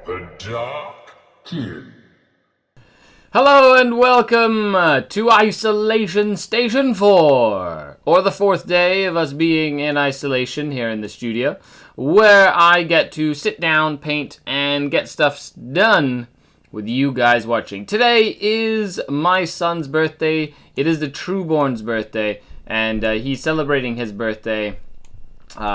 The Dark Kid. Hello and welcome to Isolation Station 4, or the fourth day of us being in isolation here in the studio, where I get to sit down, paint, and get stuff done with you guys watching. Today is my son's birthday. It is the Trueborn's birthday, and he's celebrating his birthday.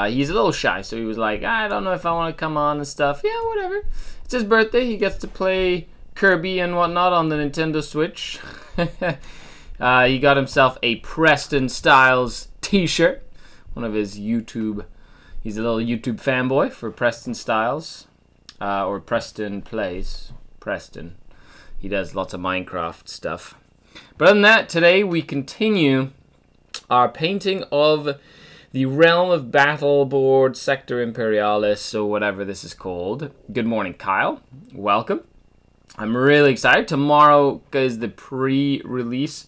He's a little shy, so he was like, I don't know if I want to come on and stuff. Yeah, whatever. It's his birthday. He gets to play Kirby and whatnot on the Nintendo Switch. He got himself a Preston Styles t-shirt. One of his YouTube... He's a little YouTube fanboy for Preston Styles. Or Preston Plays. Preston. He does lots of Minecraft stuff. But other than that, today we continue our painting of the Realm of Battle board, Sector Imperialis, or whatever this is called. Good morning, Kyle. Welcome. I'm really excited. Tomorrow is the pre-release,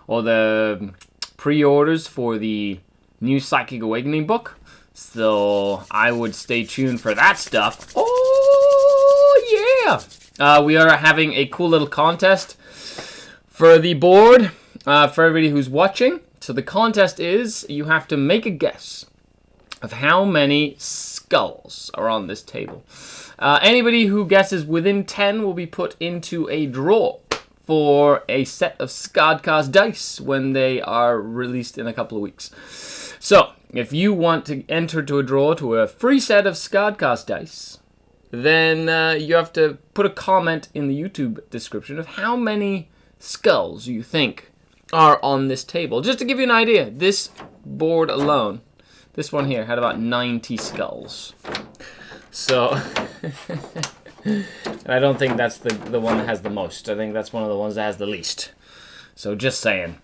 or the pre-orders for the new Psychic Awakening book. So I would stay tuned for that stuff. Oh, yeah! We are having a cool little contest for the board, for everybody who's watching. So the contest is, you have to make a guess of how many skulls are on this table. Anybody who guesses within 10 will be put into a draw for a set of SkaredCast dice when they are released in a couple of weeks. So, if you want to enter to a draw to a free set of SkaredCast dice, then you have to put a comment in the YouTube description of how many skulls you think are on this table. Just to give you an idea, this board alone, this one here, had about 90 skulls. So, I don't think that's the one that has the most. I think that's one of the ones that has the least. So, just saying.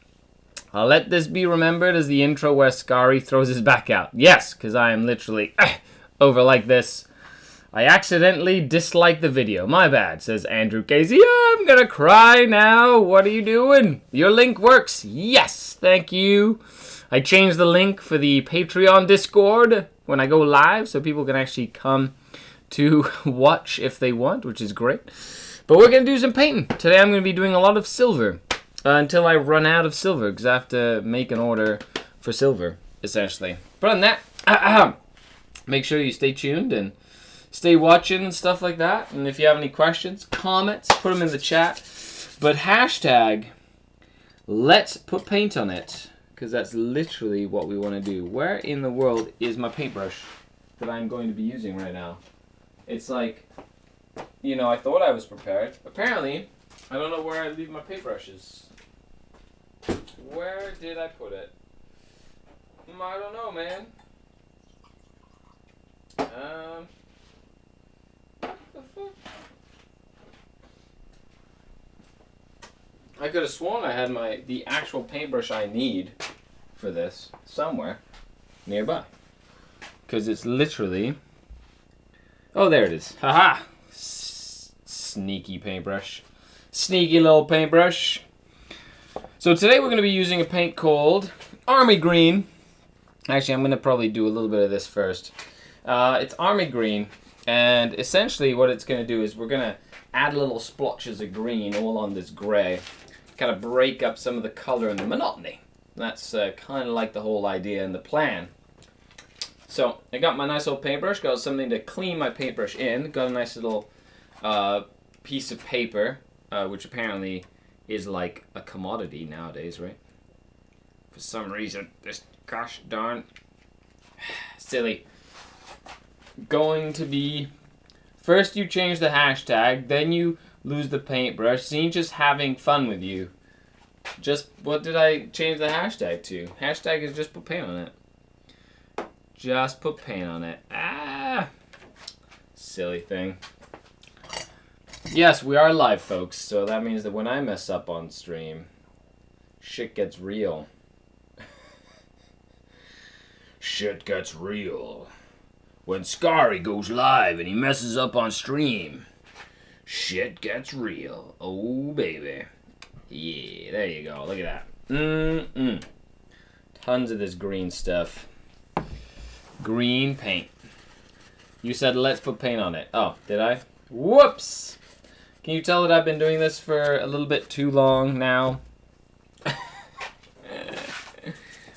I'll let this be remembered as the intro where Skari throws his back out. Yes, because I am literally over like this. I accidentally disliked the video. My bad, says Andrew Casey. I'm gonna cry now. What are you doing? Your link works. Yes, thank you. I changed the link for the Patreon Discord when I go live, so people can actually come to watch if they want, which is great. But we're gonna do some painting. Today I'm gonna be doing a lot of silver until I run out of silver, because I have to make an order for silver, essentially. But on that, make sure you stay tuned and stay watching and stuff like that. And if you have any questions, comments, put them in the chat. But hashtag, let's put paint on it. Because that's literally what we want to do. Where in the world is my paintbrush that I'm going to be using right now? It's like, you know, I thought I was prepared. Apparently, I don't know where I leave my paintbrushes. Where did I put it? I don't know, man. I could have sworn I had the actual paintbrush I need for this somewhere nearby. Because it's literally... Oh, there it is. Haha! Sneaky paintbrush. Sneaky little paintbrush. So today we're going to be using a paint called Army Green. Actually, I'm going to probably do a little bit of this first. It's Army Green. And essentially what it's going to do is we're going to add little splotches of green all on this gray. Kind of break up some of the color and the monotony. That's kind of like the whole idea and the plan. So I got my nice old paintbrush, got something to clean my paintbrush in, got a nice little piece of paper, which apparently is like a commodity nowadays, right? For some reason, this gosh darn silly. Going to be, first you change the hashtag, then you lose the paintbrush. See, just having fun with you. Just, what did I change the hashtag to? Hashtag is just put paint on it. Just put paint on it. Ah! Silly thing. Yes, we are live, folks, so that means that when I mess up on stream, shit gets real. Shit gets real. When Skari goes live and he messes up on stream, shit gets real. Oh, baby. Yeah, there you go. Look at that. Tons of this green stuff. Green paint. You said let's put paint on it. Oh, did I? Whoops! Can you tell that I've been doing this for a little bit too long now?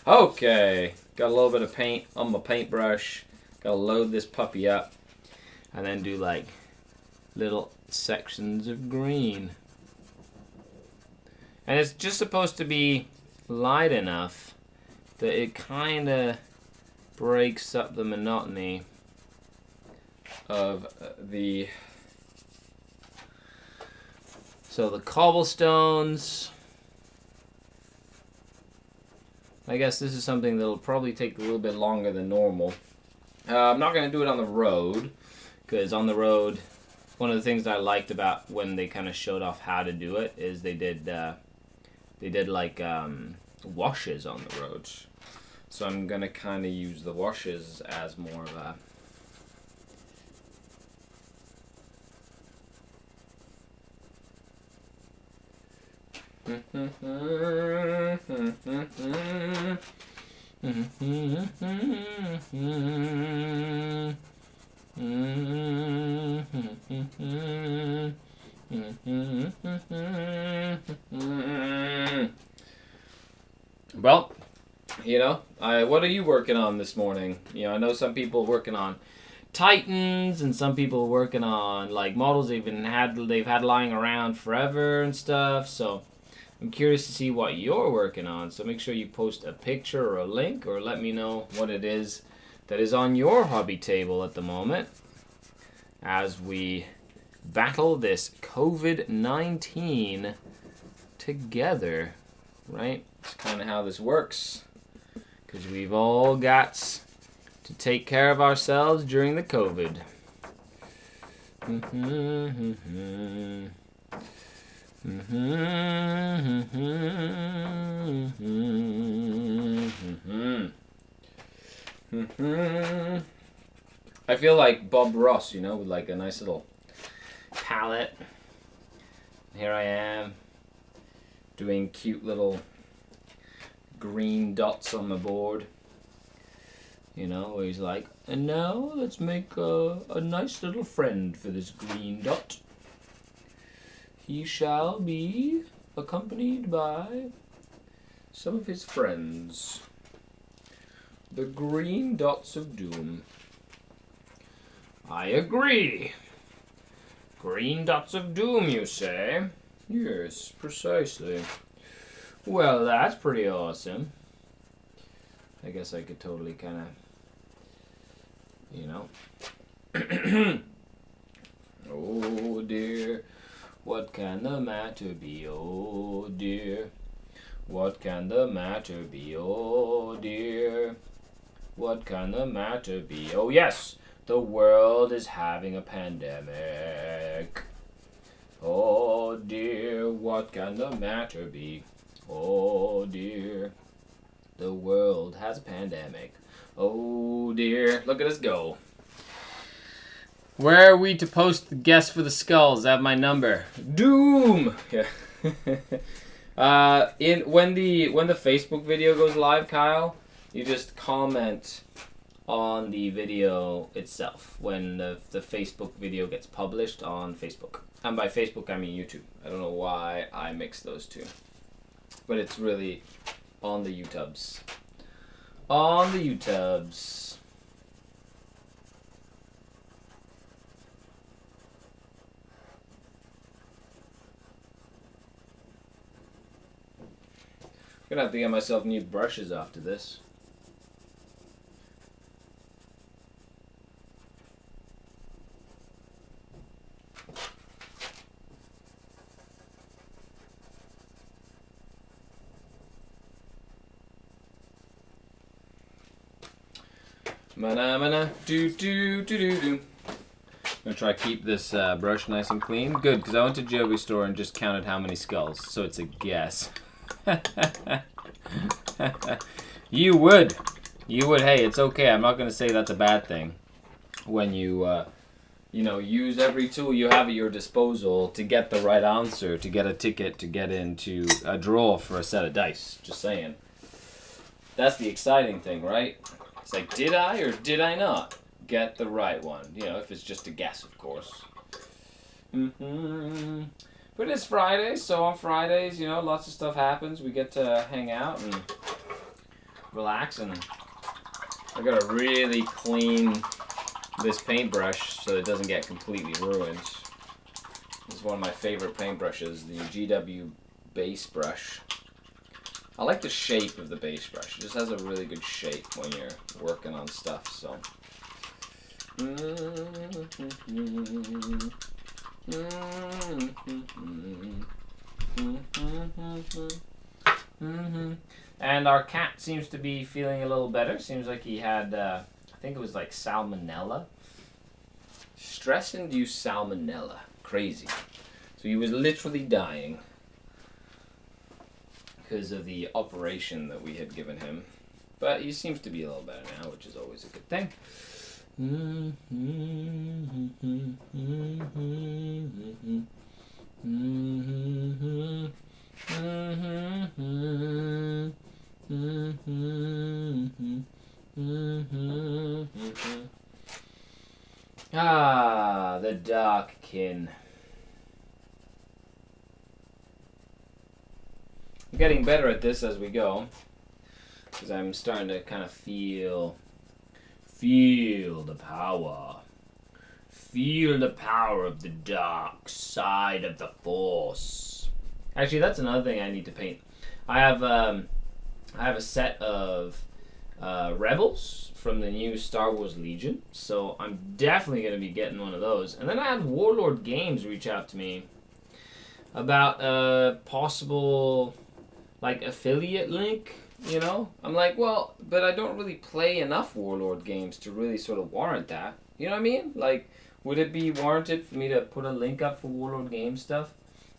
Okay, got a little bit of paint on my paintbrush. Gotta load this puppy up and then do like little sections of green. And it's just supposed to be light enough that it kind of breaks up the monotony of the... So the cobblestones... I guess this is something that'll probably take a little bit longer than normal. I'm not going to do it on the road, because on the road, one of the things that I liked about when they kind of showed off how to do it is they did like washes on the road. So I'm going to kind of use the washes as more of a... Well, you know, what are you working on this morning? You know, I know some people working on Titans and some people working on like models they've had lying around forever and stuff. So I'm curious to see what you're working on. So make sure you post a picture or a link or let me know what it is that is on your hobby table at the moment as we battle this COVID-19 together, right? It's kind of how this works, because we've all got to take care of ourselves during the COVID. I feel like Bob Ross, you know, with like a nice little palette. Here I am doing cute little green dots on the board. You know, where he's like, and now let's make a nice little friend for this green dot. He shall be accompanied by some of his friends. The green dots of doom. I agree. Green dots of doom, you say? Yes, precisely. Well, that's pretty awesome. I guess I could totally kind of, you know. Oh dear, what can the matter be? Oh dear, what can the matter be? Oh dear, what can the matter be? Oh yes, the world is having a pandemic. Oh dear, what can the matter be? Oh dear, the world has a pandemic. Oh dear, look at us go. Where are we to post the guess for the skulls? I have my number. Doom! Yeah. When the Facebook video goes live, Kyle, you just comment on the video itself when the Facebook video gets published on Facebook. And by Facebook, I mean YouTube. I don't know why I mix those two. But it's really on the YouTubes. On the YouTubes. I'm gonna have to get myself new brushes after this. Mana do do do do do. I'm gonna try to keep this brush nice and clean. Good, because I went to Joey's store and just counted how many skulls, so it's a guess. You would. Hey, it's okay. I'm not gonna say that's a bad thing. When you, use every tool you have at your disposal to get the right answer, to get a ticket, to get into a draw for a set of dice. Just saying. That's the exciting thing, right? It's like, did I or did I not get the right one? You know, if it's just a guess, of course. Mm-hmm. But it's Friday, so on Fridays, you know, lots of stuff happens. We get to hang out and relax, and I gotta really clean this paintbrush so it doesn't get completely ruined. This is one of my favorite paintbrushes, the GW base brush. I like the shape of the base brush. It just has a really good shape when you're working on stuff, so. And our cat seems to be feeling a little better. Seems like he had, I think it was like salmonella. Stress-induced salmonella. Crazy. So he was literally dying because of the operation that we had given him. But he seems to be a little better now, which is always a good thing. Ah, the Darkkin. I'm getting better at this as we go, because I'm starting to kind of feel the power. Feel the power of the dark side of the Force. Actually, that's another thing I need to paint. I have a set of Rebels from the new Star Wars Legion, so I'm definitely going to be getting one of those. And then I had Warlord Games reach out to me about a possible like affiliate link. You know, I'm like, well, but I don't really play enough Warlord games to really sort of warrant that. You know what I mean? Like, would it be warranted for me to put a link up for Warlord game stuff?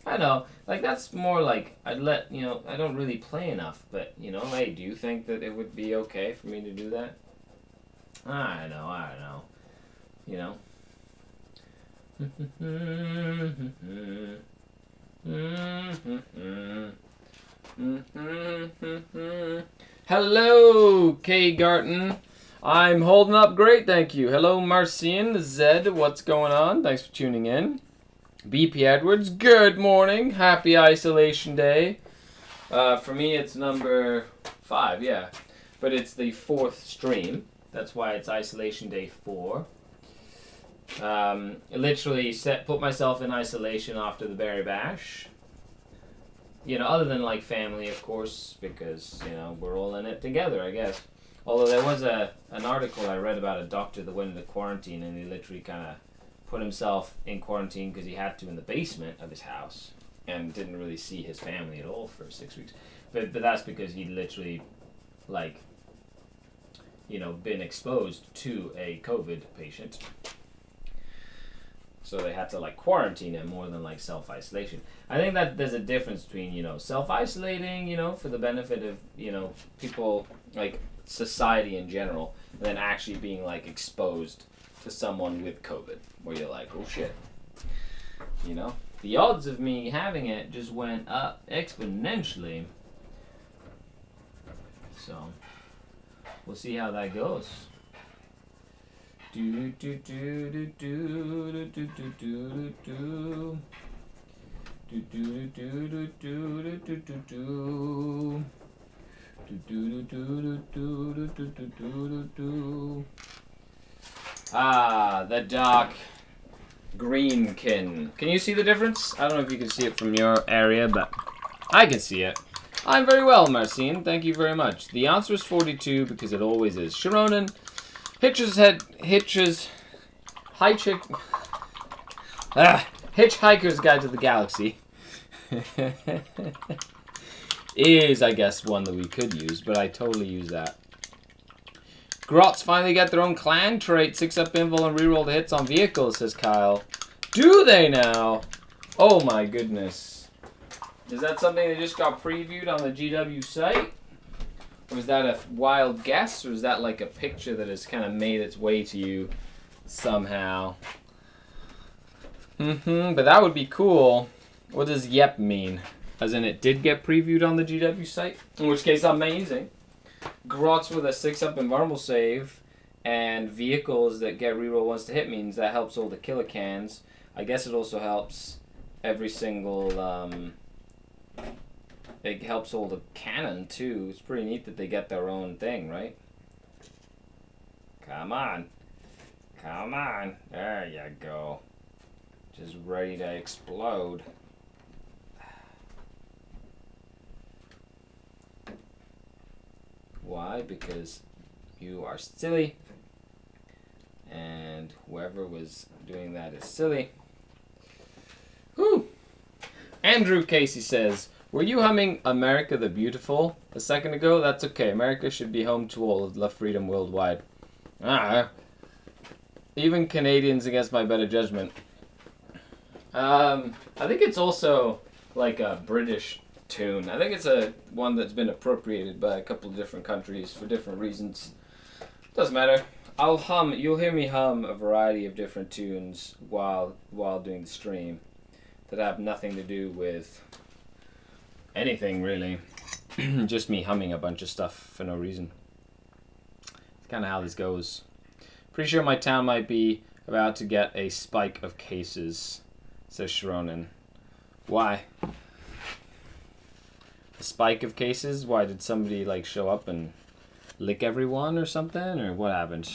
I know, like, that's more like, I don't really play enough, but, you know, hey, do you think that it would be okay for me to do that? I don't know, you know. Hello, Kay Garton. I'm holding up great, thank you. Hello, Marcian, Zed, what's going on? Thanks for tuning in. BP Edwards, good morning. Happy Isolation Day. For me, it's number 5, yeah. But it's the 4th stream. That's why it's Isolation Day 4. Literally put myself in isolation after the Berry Bash. You know, other than like family, of course, because, you know, we're all in it together, I guess. Although there was an article I read about a doctor that went into quarantine and he literally kind of put himself in quarantine because he had to in the basement of his house and didn't really see his family at all for 6 weeks. But that's because he literally, like, you know, been exposed to a COVID patient. So they had to, like, quarantine him more than, like, self-isolation. I think that there's a difference between, you know, self-isolating, you know, for the benefit of, you know, people, like, society in general, and then actually being, like, exposed to someone with COVID, where you're like, oh, shit. You know? The odds of me having it just went up exponentially. So, we'll see how that goes. Do do do do do do do do do do do do do do do do do. Ah, the dark greenkin. Can you see the difference? I don't know if you can see it from your area, but I can see it. I'm very well, Marcin. Thank you very much. The answer is 42 because it always is. Sharonan, Hitchhiker's Guide to the Galaxy is, I guess, one that we could use, but I totally use that. Grots finally get their own clan trait, 6-up invul and reroll the hits on vehicles, says Kyle. Do they now? Oh my goodness. Is that something that just got previewed on the GW site? Or is that a wild guess, or is that like a picture that has kind of made its way to you somehow? But that would be cool. What does yep mean? As in it did get previewed on the GW site? In which case, amazing. Grots with a 6-up invulnerable save and vehicles that get reroll once to hit means that helps all the killer cans. I guess it also helps every single, it helps all the canon too. It's pretty neat that they get their own thing, right? Come on. Come on. There you go. Just ready to explode. Why? Because you are silly. And whoever was doing that is silly. Whew. Andrew Casey says, were you humming America the Beautiful a second ago? That's okay. America should be home to all of love freedom worldwide. Even Canadians against my better judgment. I think it's also like a British tune. I think it's one that's been appropriated by a couple of different countries for different reasons. Doesn't matter. I'll hum. You'll hear me hum a variety of different tunes while doing the stream that have nothing to do with anything really. Just me humming a bunch of stuff for no reason. It's kind of how this goes. Pretty sure my town might be about to get a spike of cases, says Sharonin. Why? A spike of cases? Why, did somebody like show up and lick everyone or something? Or what happened?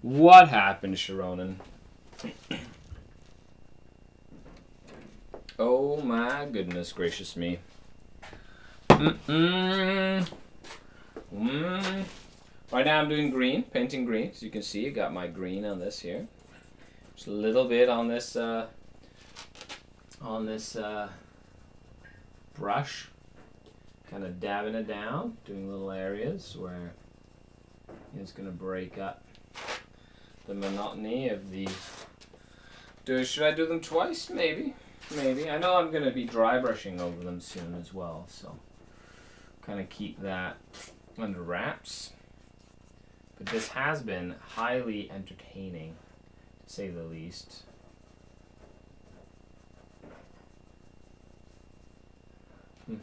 What happened, Sharonin? Oh my goodness gracious me. Right now I'm doing green, painting green. As you can see, I got my green on this here. Just a little bit on this brush. Kind of dabbing it down, doing little areas where it's going to break up the monotony of the... Should I do them twice? Maybe. I know I'm going to be dry brushing over them soon as well, so kind of keep that under wraps. But this has been highly entertaining, to say the least. I'm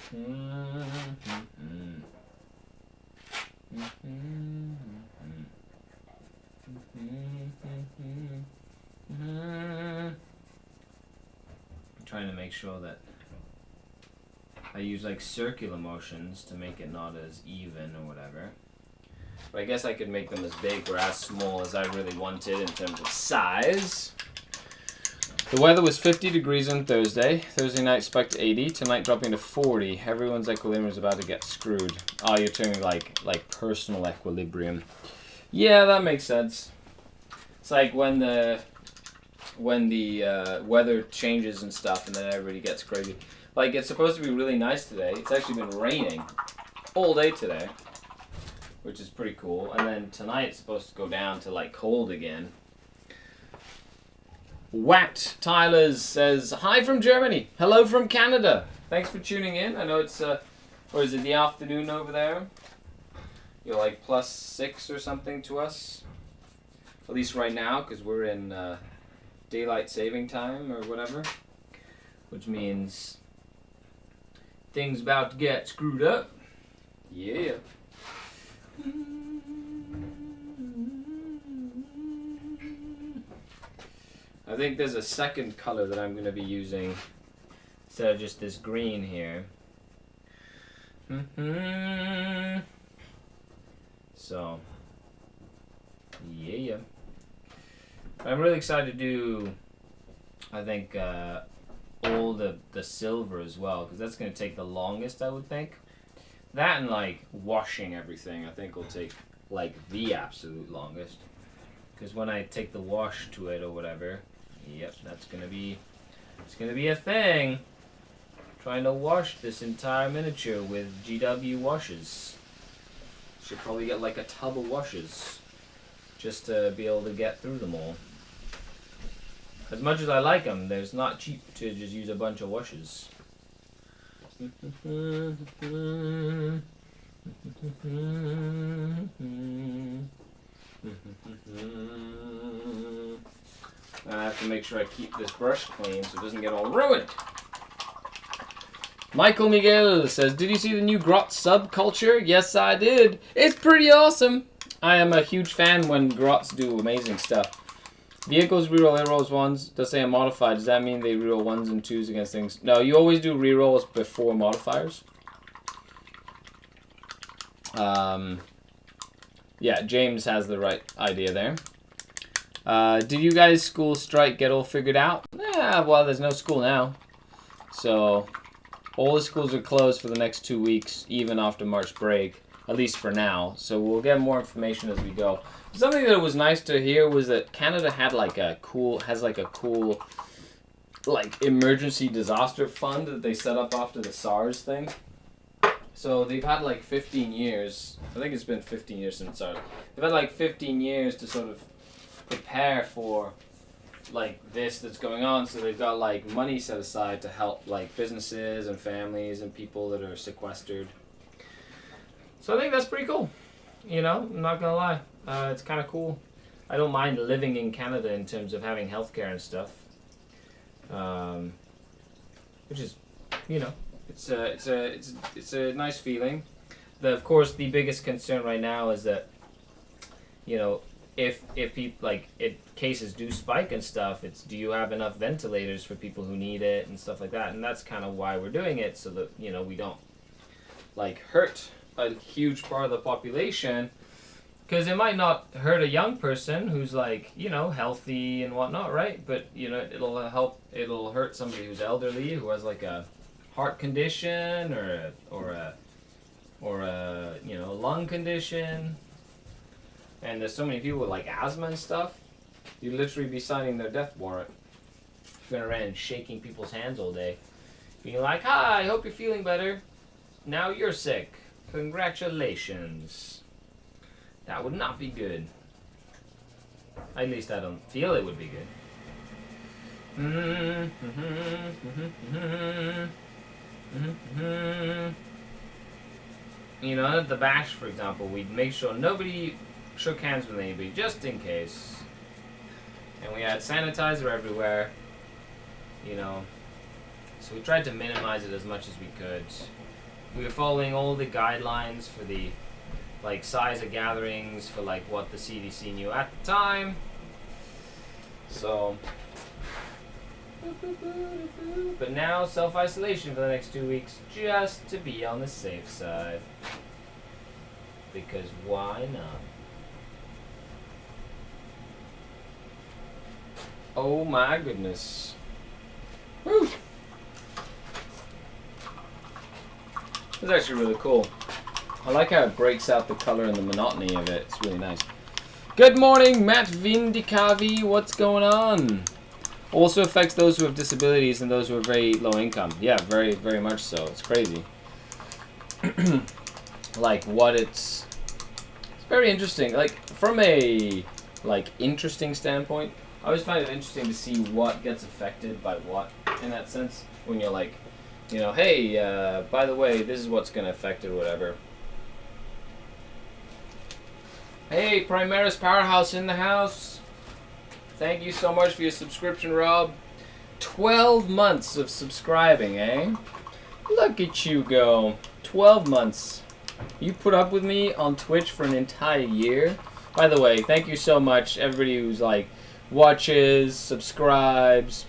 trying to make sure that I use like circular motions to make it not as even or whatever. But I guess I could make them as big or as small as I really wanted in terms of size. The weather was 50 degrees on Thursday. Thursday night spiked to 80. Tonight dropping to 40. Everyone's equilibrium is about to get screwed. Oh, you're talking like personal equilibrium. Yeah, that makes sense. It's like when the weather changes and stuff, and then everybody gets crazy. Like, it's supposed to be really nice today. It's actually been raining all day today, which is pretty cool. And then tonight it's supposed to go down to like cold again. Wat Tylers says, hi from Germany. Hello from Canada. Thanks for tuning in. I know it's, or is it the afternoon over there? You're like +6 or something to us. At least right now, because we're in daylight saving time or whatever. Which means things about to get screwed up. Yeah. I think there's a second color that I'm going to be using instead of just this green here. So, yeah. I'm really excited to do, I think, all the silver as well, because that's going to take the longest, I would think. That and, like, washing everything, I think will take, like, the absolute longest. Because when I take the wash to it or whatever, yep, that's going to be, it's going to be a thing. Trying to wash this entire miniature with GW washes. Should probably get, like, a tub of washes just to be able to get through them all. As much as I like them, there's not cheap to just use a bunch of washes. I have to make sure I keep this brush clean so it doesn't get all ruined. Michael Miguel says, did you see the new grot subculture? Yes, I did. It's pretty awesome. I am a huge fan when grots do amazing stuff. Vehicles reroll arrows ones. Does say a modified. Does that mean they reroll 1s and 2s against things? No, you always do rerolls before modifiers. Yeah, James has the right idea there. Did you guys' school strike get all figured out? Yeah, well, there's no school now. So, all the schools are closed for the next 2 weeks, even after March break, at least for now. So we'll get more information as we go. Something that was nice to hear was that Canada had like a cool, emergency disaster fund that they set up after the SARS thing. So they've had like 15 years, I think it's been 15 years since SARS. They've had like 15 years to sort of prepare for like this that's going on. So they've got like money set aside to help like businesses and families and people that are sequestered. So I think that's pretty cool. You know, I'm not gonna lie. It's kind of cool. I don't mind living in Canada in terms of having healthcare and stuff. Which is, you know, it's a nice feeling. Of course, the biggest concern right now is that, you know, if people if cases do spike and stuff, it's do you have enough ventilators for people who need it and stuff like that, and that's kind of why we're doing it, so that, you know, we don't like hurt a huge part of the population, because it might not hurt a young person who's like, you know, healthy and whatnot, right? But, you know, it'll hurt somebody who's elderly, who has like a heart condition or a you know, lung condition. And there's so many people with like asthma and stuff. You'd literally be signing their death warrant if you're going around shaking people's hands all day, being like, "Hi, I hope you're feeling better. Now you're sick. Congratulations." That would not be good. At least I don't feel it would be good. You know, at the bash, for example, we'd make sure nobody shook hands with anybody, just in case. And we had sanitizer everywhere, you know. So we tried to minimize it as much as we could. We were following all the guidelines for the like size of gatherings, for like what the CDC knew at the time. So, but now self-isolation for the next 2 weeks, just to be on the safe side. Because why not? Oh my goodness. Woo! It's actually really cool. I like how it breaks out the color and the monotony of it. It's really nice. Good morning, Matt Vindikavi. What's going on? Also affects those who have disabilities and those who are very low income. Yeah, very, very much so. It's crazy. Like what it's very interesting. Like from a interesting standpoint, I always find it interesting to see what gets affected by what in that sense. When you're like, you know, hey, by the way, this is what's going to affect it or whatever. Hey, Primaris Powerhouse in the house. Thank you so much for your subscription, Rob. 12 months of subscribing, eh? Look at you go. 12 months. You put up with me on Twitch for an entire year. By the way, thank you so much, everybody who's like watches, subscribes,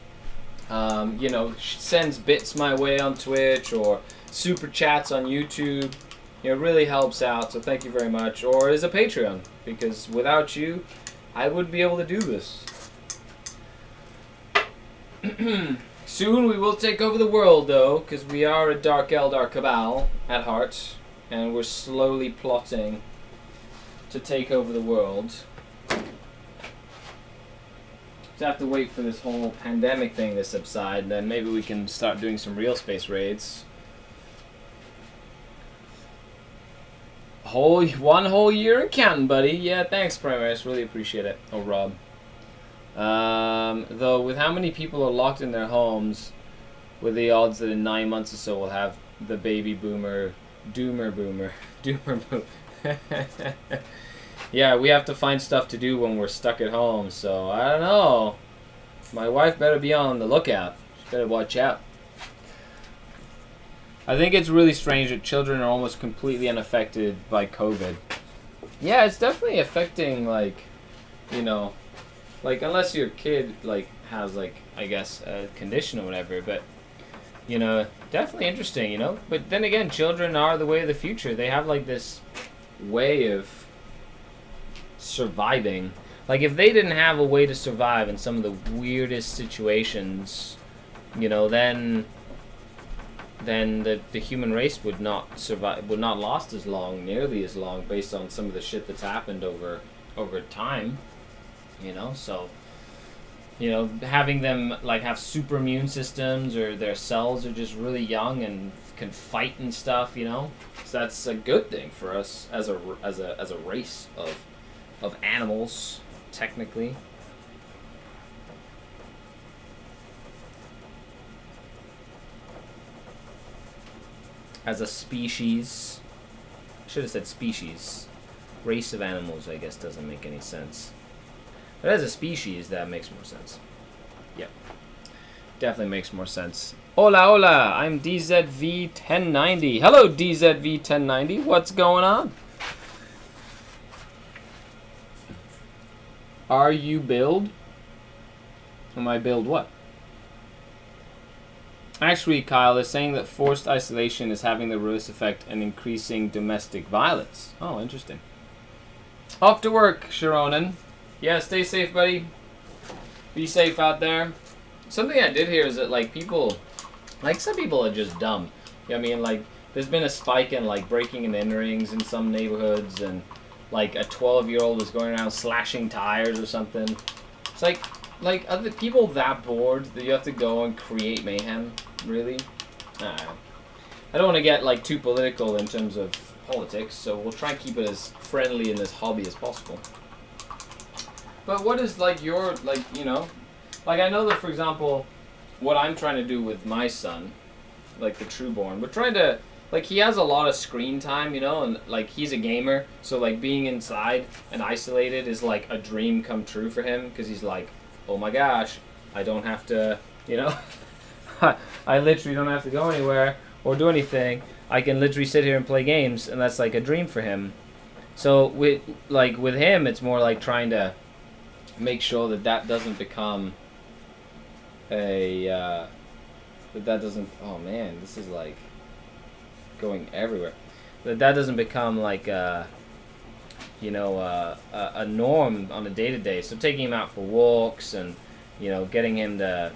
you know, sends bits my way on Twitch or super chats on YouTube. You know, it really helps out, so thank you very much. Or is a Patreon, because without you, I wouldn't be able to do this. Soon we will take over the world, though, because we are a Dark Eldar Cabal at heart, and we're slowly plotting to take over the world. Just have to wait for this whole pandemic thing to subside, then maybe we can start doing some real space raids. One whole year in counting, buddy. Yeah, thanks, Primaris. Really appreciate it. Oh, Rob. Though, with how many people are locked in their homes, with the odds that in 9 months or so we'll have the baby boomer, doomer boomer. Yeah, we have to find stuff to do when we're stuck at home, so I don't know. My wife better be on the lookout. She better watch out. I think it's really strange that children are almost completely unaffected by COVID. Yeah, it's definitely affecting, like, you know, Like, unless your kid, like, has, like, I guess, a condition or whatever, but, you know, definitely interesting, you know? But then again, children are the way of the future. They have, like, this way of surviving. Like, if they didn't have a way to survive in some of the weirdest situations, you know, then the human race would not survive, would not last as long, nearly as long, based on some of the shit that's happened over time, you know. So, you know, having them like have super immune systems, or their cells are just really young and can fight and stuff, you know, so that's a good thing for us as a race of animals, technically. As a species. I should have said species. Race of animals, I guess, doesn't make any sense. But as a species, that makes more sense. Yep. Definitely makes more sense. Hola, hola! I'm DZV1090. Hello, DZV1090. What's going on? Are you build? Am I build what? Actually, Kyle is saying that forced isolation is having the reverse effect and increasing domestic violence. Oh, interesting. Off to work, Sharonan. Yeah, stay safe, buddy. Be safe out there. Something I did hear is that, like, people, like, some people are just dumb. You know what I mean? Like, there's been a spike in, like, breaking and enterings in some neighborhoods, and, like, a 12-year-old is going around slashing tires or something. It's like, are the people that bored that you have to go and create mayhem? Really? I don't want to get, like, too political in terms of politics, so we'll try and keep it as friendly in this hobby as possible. But what is, like, your, like, you know, like, I know that, for example, what I'm trying to do with my son, like the Trueborn, we're trying to, like, he has a lot of screen time, you know, and, like, he's a gamer, so, like, being inside and isolated is, like, a dream come true for him, because he's like, oh my gosh, I don't have to, you know, I literally don't have to go anywhere or do anything. I can literally sit here and play games, and that's, like, a dream for him. So, with him, it's more like trying to make sure that doesn't become that doesn't, oh man, this is, like, going everywhere. That doesn't become, like, you know, a norm on a day-to-day. So taking him out for walks and, you know, getting him to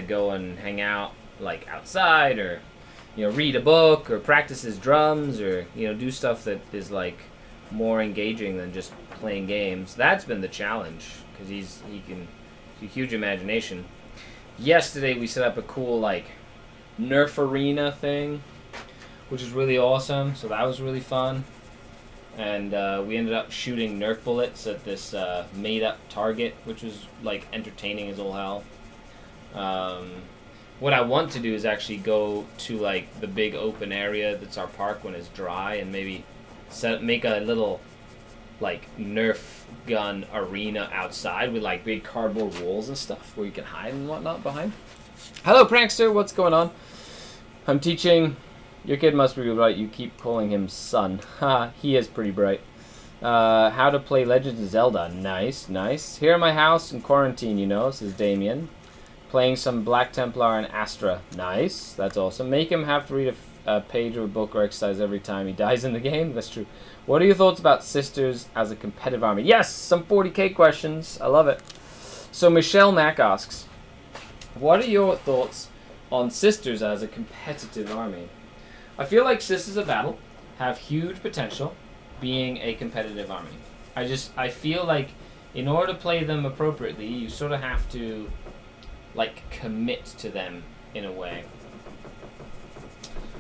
go and hang out, like, outside, or, you know, read a book, or practice his drums, or, you know, do stuff that is, like, more engaging than just playing games. That's been the challenge, because he's a huge imagination. Yesterday we set up a cool, like, Nerf arena thing, which is really awesome, so that was really fun. And we ended up shooting Nerf bullets at this made-up target, which was, like, entertaining as all hell. What I want to do is actually go to, like, the big open area that's our park when it's dry, and maybe make a little, like, Nerf gun arena outside with, like, big cardboard walls and stuff where you can hide and whatnot behind. Hello, prankster. What's going on? I'm teaching. Your kid must be right. You keep calling him son. Ha, he is pretty bright. How to play Legends of Zelda. Nice, nice. Here in my house in quarantine, you know, says Damien. Playing some Black Templar and Astra. Nice, that's awesome. Make him have to read a page of a book or exercise every time he dies in the game. That's true. What are your thoughts about sisters as a competitive army? Yes, some 40k questions. I love it. So Michelle Mack asks, what are your thoughts on sisters as a competitive army? I feel like Sisters of Battle have huge potential being a competitive army. I feel like in order to play them appropriately, you sort of have to, like, commit to them in a way.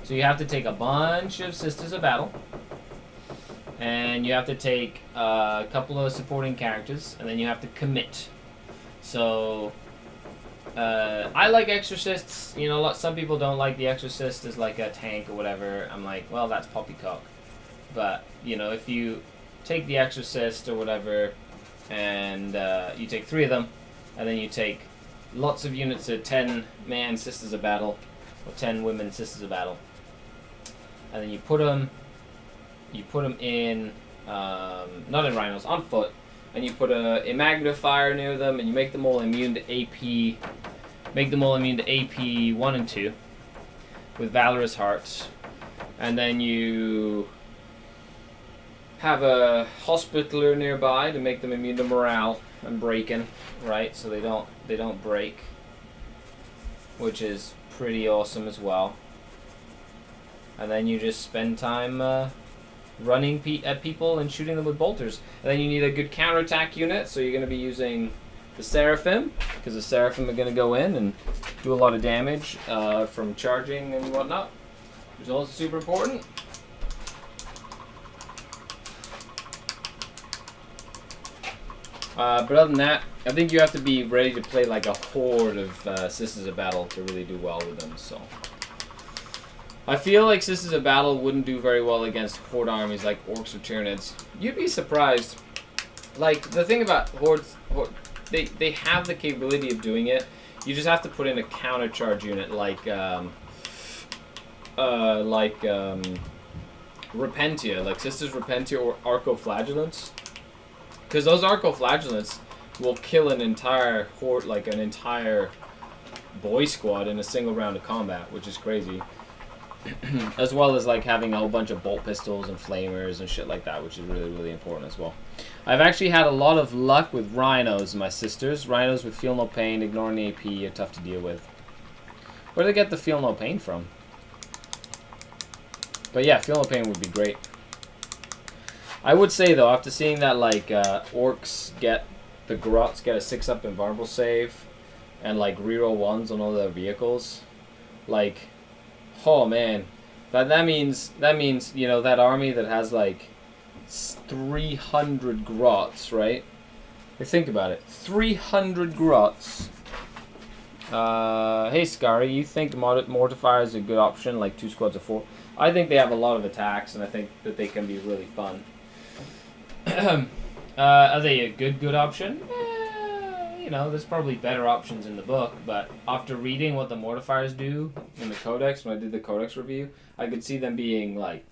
So you have to take a bunch of Sisters of Battle, and you have to take a couple of supporting characters, and then you have to commit. So I like Exorcists. You know, some people don't like the Exorcist as, like, a tank or whatever. I'm like, well, that's poppycock. But, you know, if you take the Exorcist or whatever, and you take 3 of them, and then you take lots of units of 10-man Sisters of Battle, or 10 women Sisters of Battle, and then you put them in, not in rhinos, on foot, and you put a magnifier near them, and you make them all immune to AP. Make them all immune to AP 1 and 2 with Valorous Hearts, and then you have a Hospitaler nearby to make them immune to morale and breaking, right? So they don't break, which is pretty awesome as well. And then you just spend time running at people and shooting them with bolters. And then you need a good counterattack unit, so you're going to be using the Seraphim, because the Seraphim are going to go in and do a lot of damage from charging and whatnot, which is also super important. But other than that, I think you have to be ready to play like a horde of Sisters of Battle to really do well with them. So I feel like Sisters of Battle wouldn't do very well against horde armies like Orcs or Tyranids. You'd be surprised. Like, the thing about hordes, they have the capability of doing it. You just have to put in a counter charge unit like Repentia, like Sisters Repentia or Arcoflagellants. Because those Arcoflagellants will kill an entire horde, like an entire boy squad in a single round of combat, which is crazy. As well as like having a whole bunch of bolt pistols and flamers and shit like that, which is really, really important as well. I've actually had a lot of luck with rhinos, my sisters. Rhinos with feel no pain, ignoring the AP, are tough to deal with. Where do they get the feel no pain from? But yeah, feel no pain would be great. I would say though, after seeing that like orcs get the Grots get a 6-up invulnerable save, and like reroll 1s on all their vehicles, like, oh man, that means you know that army that has like 300 Grots, right? Think about it, 300 Grots. Hey Skari, you think Mortifier is a good option, like 2 squads of 4? I think they have a lot of attacks, and I think that they can be really fun. Are they a good option? You know, there's probably better options in the book, but after reading what the Mortifiers do in the Codex, when I did the Codex review, I could see them being, like,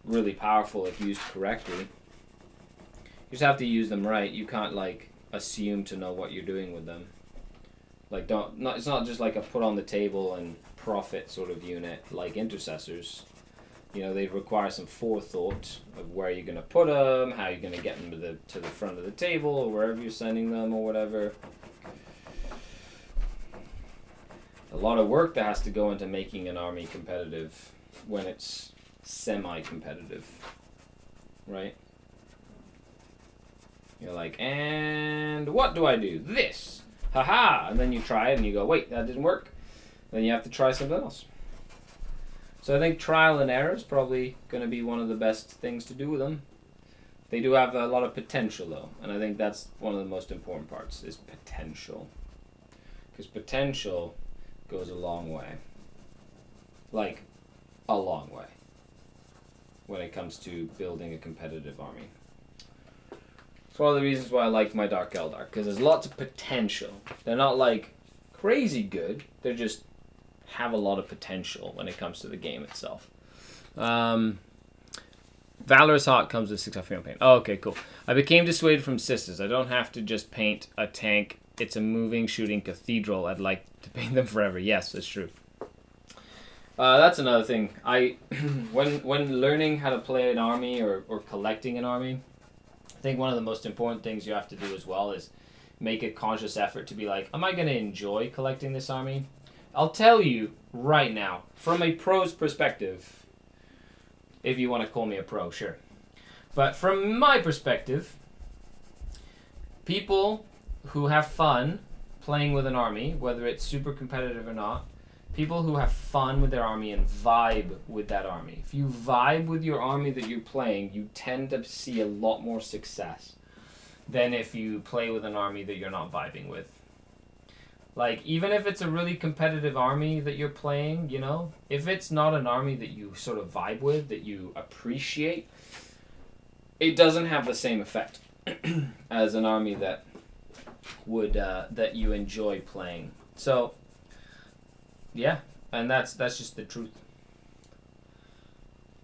really powerful if used correctly. You just have to use them right. You can't, like, assume to know what you're doing with them. Like, it's not just like a put on the table and profit sort of unit like Intercessors. You know, they require some forethought of where you're going to put them, how you're going to get them to the front of the table, or wherever you're sending them, or whatever. A lot of work that has to go into making an army competitive when it's semi-competitive, right? You're like, and what do I do? This! Haha! And then you try it and you go, wait, that didn't work. Then you have to try something else. So I think trial and error is probably going to be one of the best things to do with them. They do have a lot of potential, though, and I think that's one of the most important parts, is potential. Because potential goes a long way. Like, a long way. When it comes to building a competitive army. It's one of the reasons why I like my Dark Eldar, because there's lots of potential. They're not, like, crazy good, they're just have a lot of potential when it comes to the game itself. Valorous Hawk comes with 6 feel no pain. Oh, okay, cool. I became dissuaded from Sisters. I don't have to just paint a tank. It's a moving, shooting cathedral. I'd like to paint them forever. Yes, that's true. That's another thing. When learning how to play an army or collecting an army, I think one of the most important things you have to do as well is make a conscious effort to be like, am I going to enjoy collecting this army? I'll tell you right now, from a pro's perspective, if you want to call me a pro, sure. But from my perspective, people who have fun playing with an army, whether it's super competitive or not, people who have fun with their army and vibe with that army. If you vibe with your army that you're playing, you tend to see a lot more success than if you play with an army that you're not vibing with. Like, even if it's a really competitive army that you're playing, you know, if it's not an army that you sort of vibe with, that you appreciate, it doesn't have the same effect as an army that would that you enjoy playing. So, yeah, and that's just the truth.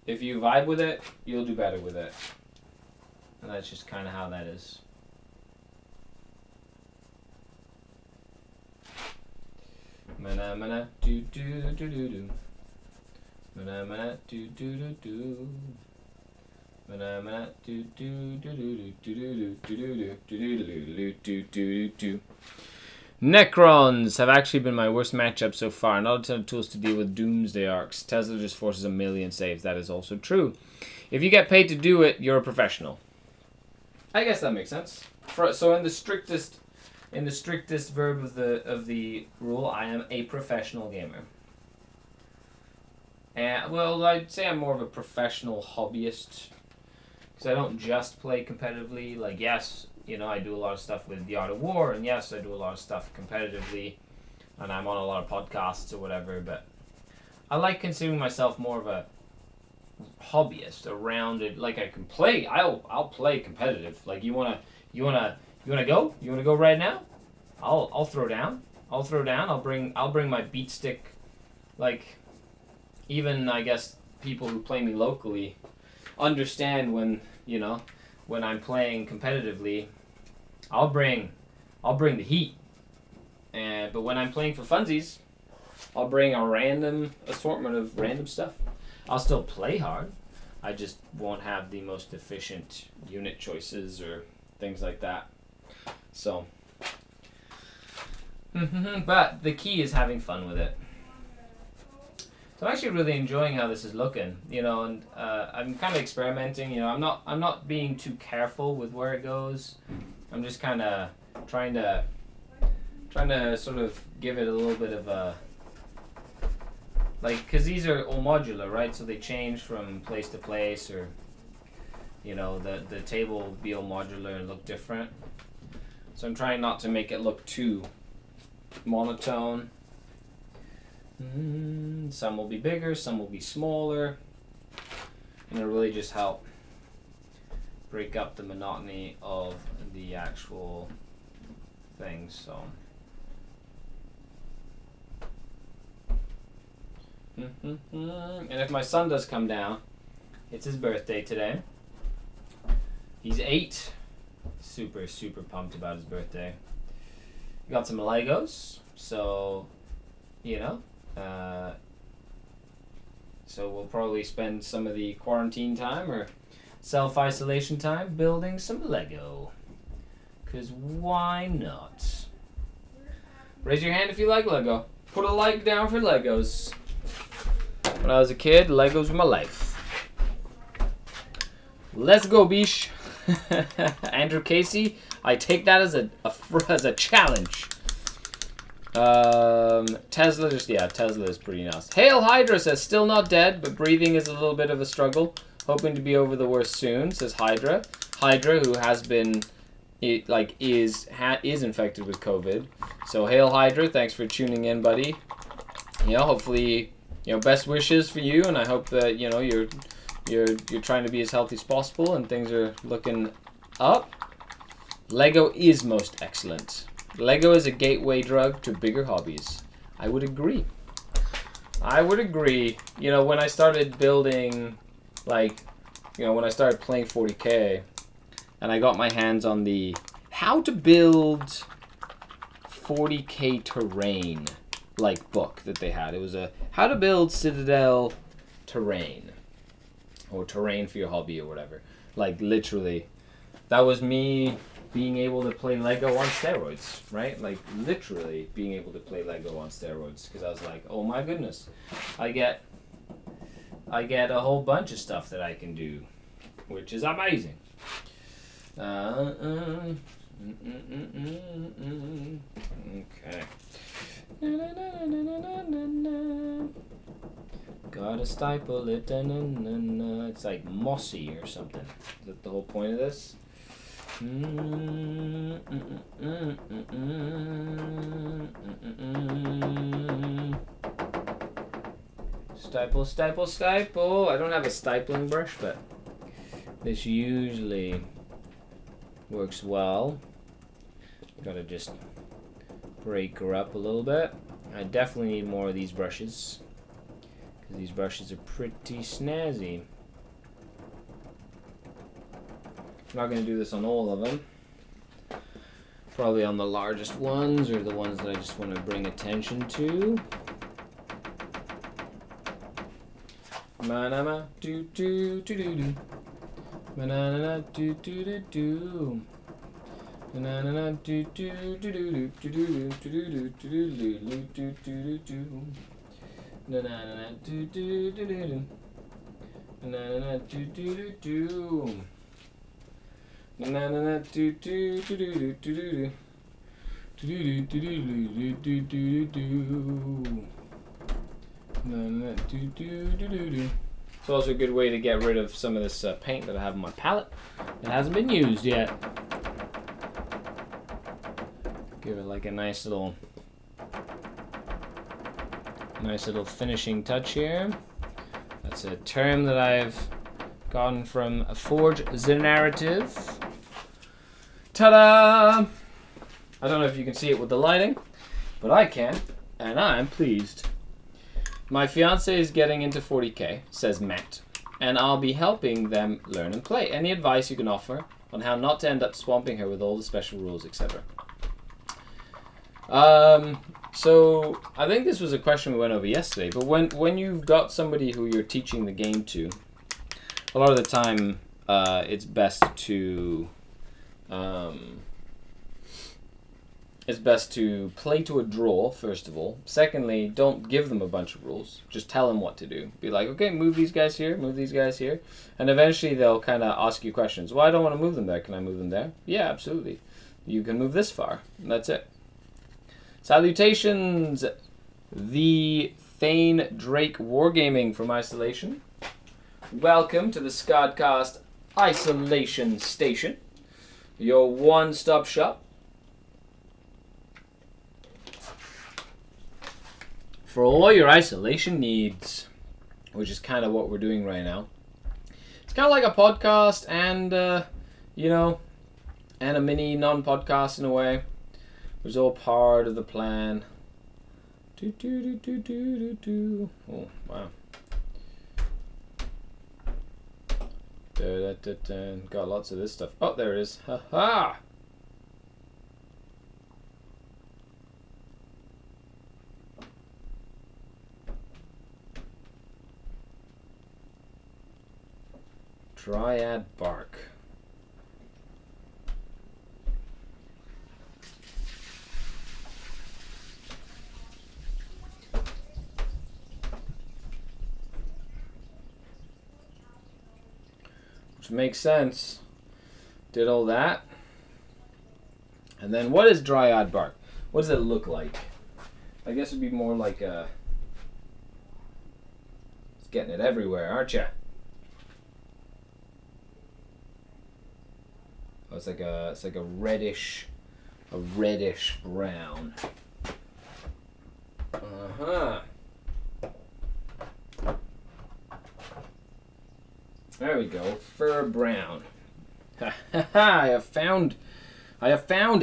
If you vibe with it, you'll do better with it. And that's just kind of how that is. Mana mana do do do do do. Mana mana do do do do. Mana mana do do do do do do do do do do do. Necrons have actually been my worst matchup so far. Not a ton of tools to deal with Doomsday Arcs. Tesla just forces a million saves. That is also true. If you get paid to do it, you're a professional. I guess that makes sense. So in the strictest verb of the rule, I am a professional gamer. And well, I'd say I'm more of a professional hobbyist because I don't just play competitively. Like, yes, you know, I do a lot of stuff with The Art of War, and yes, I do a lot of stuff competitively, and I'm on a lot of podcasts or whatever, but I like considering myself more of a hobbyist, a rounded, like I can play, I'll play competitive. Like, you wanna go? You wanna go right now? I'll throw down. I'll bring my beat stick. Like, even, I guess, people who play me locally understand when, you know, when I'm playing competitively, I'll bring the heat. But when I'm playing for funsies, I'll bring a random assortment of random stuff. I'll still play hard. I just won't have the most efficient unit choices or things like that. So, but the key is having fun with it. So I'm actually really enjoying how this is looking, you know, and I'm kind of experimenting. You know, I'm not being too careful with where it goes. I'm just kind of trying to sort of give it a little bit of a, like, because these are all modular, right? So they change from place to place, or, you know, the table will be all modular and look different. So I'm trying not to make it look too monotone. Some will be bigger, some will be smaller, and it'll really just help break up the monotony of the actual things. So, and if my son does come down, it's his birthday today. He's 8. Super pumped about his birthday. We got some Legos, so, you know. So we'll probably spend some of the quarantine time or self-isolation time building some Lego. Because why not? Raise your hand if you like Lego. Put a like down for Legos. When I was a kid, Legos were my life. Let's go, bish. Andrew Casey, I take that as a challenge. Tesla is pretty nice. Hail Hydra says, still not dead, but breathing is a little bit of a struggle. Hoping to be over the worst soon, says Hydra. Hydra, who has been, is infected with COVID. So hail Hydra, thanks for tuning in, buddy. You know, hopefully, you know, best wishes for you, and I hope that, you know, you're trying to be as healthy as possible and things are looking up. Lego is most excellent. Lego is a gateway drug to bigger hobbies. I would agree. You know, when I started building, like, you know, when I started playing 40K, and I got my hands on the how to build 40K terrain, like, book that they had. It was a how to build Citadel terrain, or terrain for your hobby or whatever. Like, literally, that was me being able to play Lego on steroids, right? Like, literally being able to play Lego on steroids, because I was like, oh my goodness, I get a whole bunch of stuff that I can do, which is amazing. Okay. Gotta stifle it. It's like mossy or something. Is that the whole point of this? Staple. I don't have a stipling brush, but this usually works well. Gotta just break her up a little bit. I definitely need more of these brushes, because these brushes are pretty snazzy. I'm not going to do this on all of them, Probably on the largest ones or the ones that I just want to bring attention to. Manama do do do do do. Manana do do do do. Manana do do do do do do do do do do do. Nanana do do do do. Nanana do do do do. Nanana do do do do do do. It's also a good way to get rid of some of this paint that I have on my palette that hasn't been used yet. Give it like a nice little finishing touch here. That's a term that I've gotten from Forge the Narrative. Ta-da! I don't know if you can see it with the lighting, but I can, and I'm pleased. My fiance is getting into 40k, says Matt, and I'll be helping them learn and play. Any advice you can offer on how not to end up swamping her with all the special rules, etc.? So I think this was a question we went over yesterday, but when you've got somebody who you're teaching the game to, a lot of the time it's best to play to a draw, first of all. Secondly, don't give them a bunch of rules. Just tell them what to do. Be like, okay, move these guys here, move these guys here. And eventually they'll kind of ask you questions. Well, I don't want to move them there. Can I move them there? Yeah, absolutely. You can move this far. And that's it. Salutations, the Thane Drake Wargaming from Isolation. Welcome to the SkaredCast Isolation Station, your one-stop shop for all your isolation needs, which is kind of what we're doing right now. It's kind of like a podcast and, and a mini non-podcast in a way. It was all part of the plan. Oh, wow. Got lots of this stuff. Oh, there it is. Ha ha! Dryad bark. Which makes sense. Did all that. And then what is dryad bark? What does it look like? I guess it'd be more like a... It's getting it everywhere, aren't you? Oh, it's like a reddish brown. Uh-huh. There we go, fur brown. Ha ha ha! I have found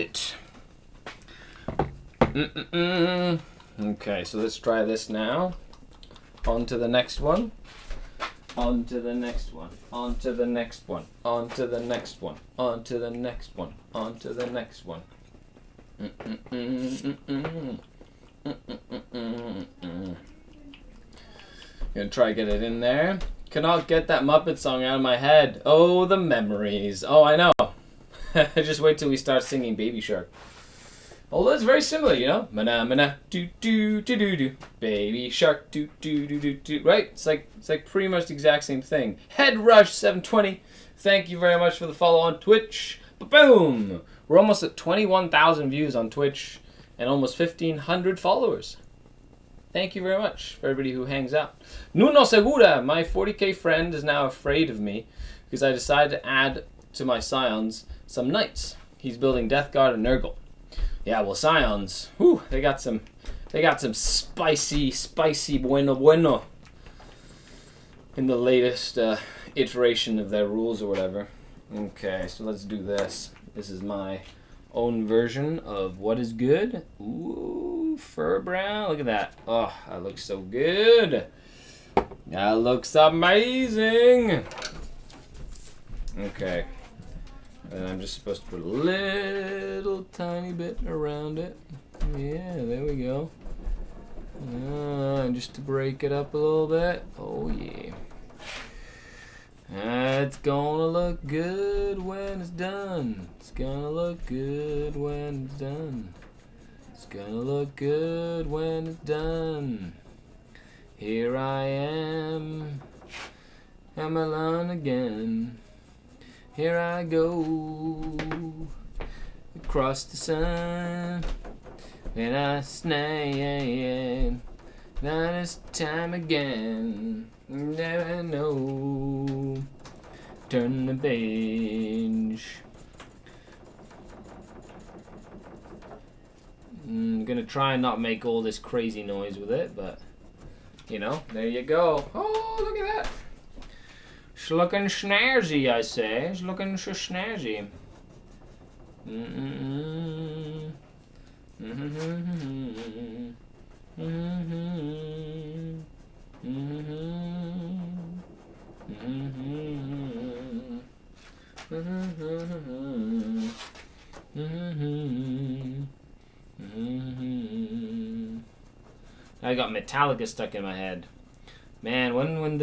it. Okay, so let's try this now. On to the next one. On to the next one. On to the next one. On to the next one. On to the next one. On to the next one. Gonna try to get it in there. Cannot get that Muppet song out of my head. Oh, the memories. Oh, I know. Just wait till we start singing Baby Shark. Although it's very similar, you know. Mana mana do do do do do. Baby Shark do do do do do. Right? It's like pretty much the exact same thing. Head Rush 720. Thank you very much for the follow on Twitch. Boom! We're almost at 21,000 views on Twitch and almost 1,500 followers. Thank you very much for everybody who hangs out. Nuno Segura, my 40k friend, is now afraid of me because I decided to add to my Scions some knights. He's building Death Guard and Nurgle. Yeah, well, Scions, whew, they got some spicy bueno in the latest iteration of their rules or whatever. Okay, so let's do this. This is my own version of what is good. Ooh, fur brown. Look at that. Oh, that looks so good. That looks amazing. Okay. And I'm just supposed to put a little tiny bit around it. Yeah, there we go. Just to break it up a little bit. Oh yeah. It's gonna look good when it's done. It's gonna look good when it's done. It's gonna look good when it's done. Here I am alone again. Here I go across the sun, and I stand. Now it's time again. Never know. Turn the page. I'm gonna try and not make all this crazy noise with it, but you know, there you go. Oh, look at that. It's looking snazzy, I say. It's looking so snazzy. I got Metallica stuck in my head. Man, when will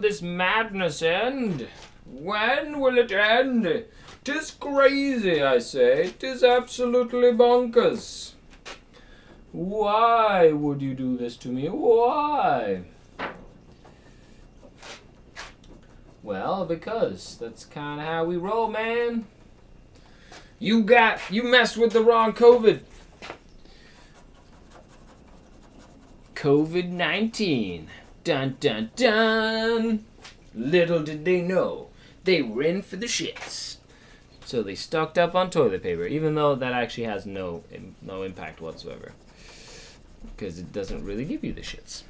this madness end? When will it end? 'Tis crazy, I say. 'Tis absolutely bonkers. Why would you do this to me? Why? Well, because that's kind of how we roll, man. You messed with the wrong COVID. COVID-19. Dun dun dun. Little did they know, they were in for the shits. So they stocked up on toilet paper, even though that actually has no impact whatsoever, because it doesn't really give you the shits.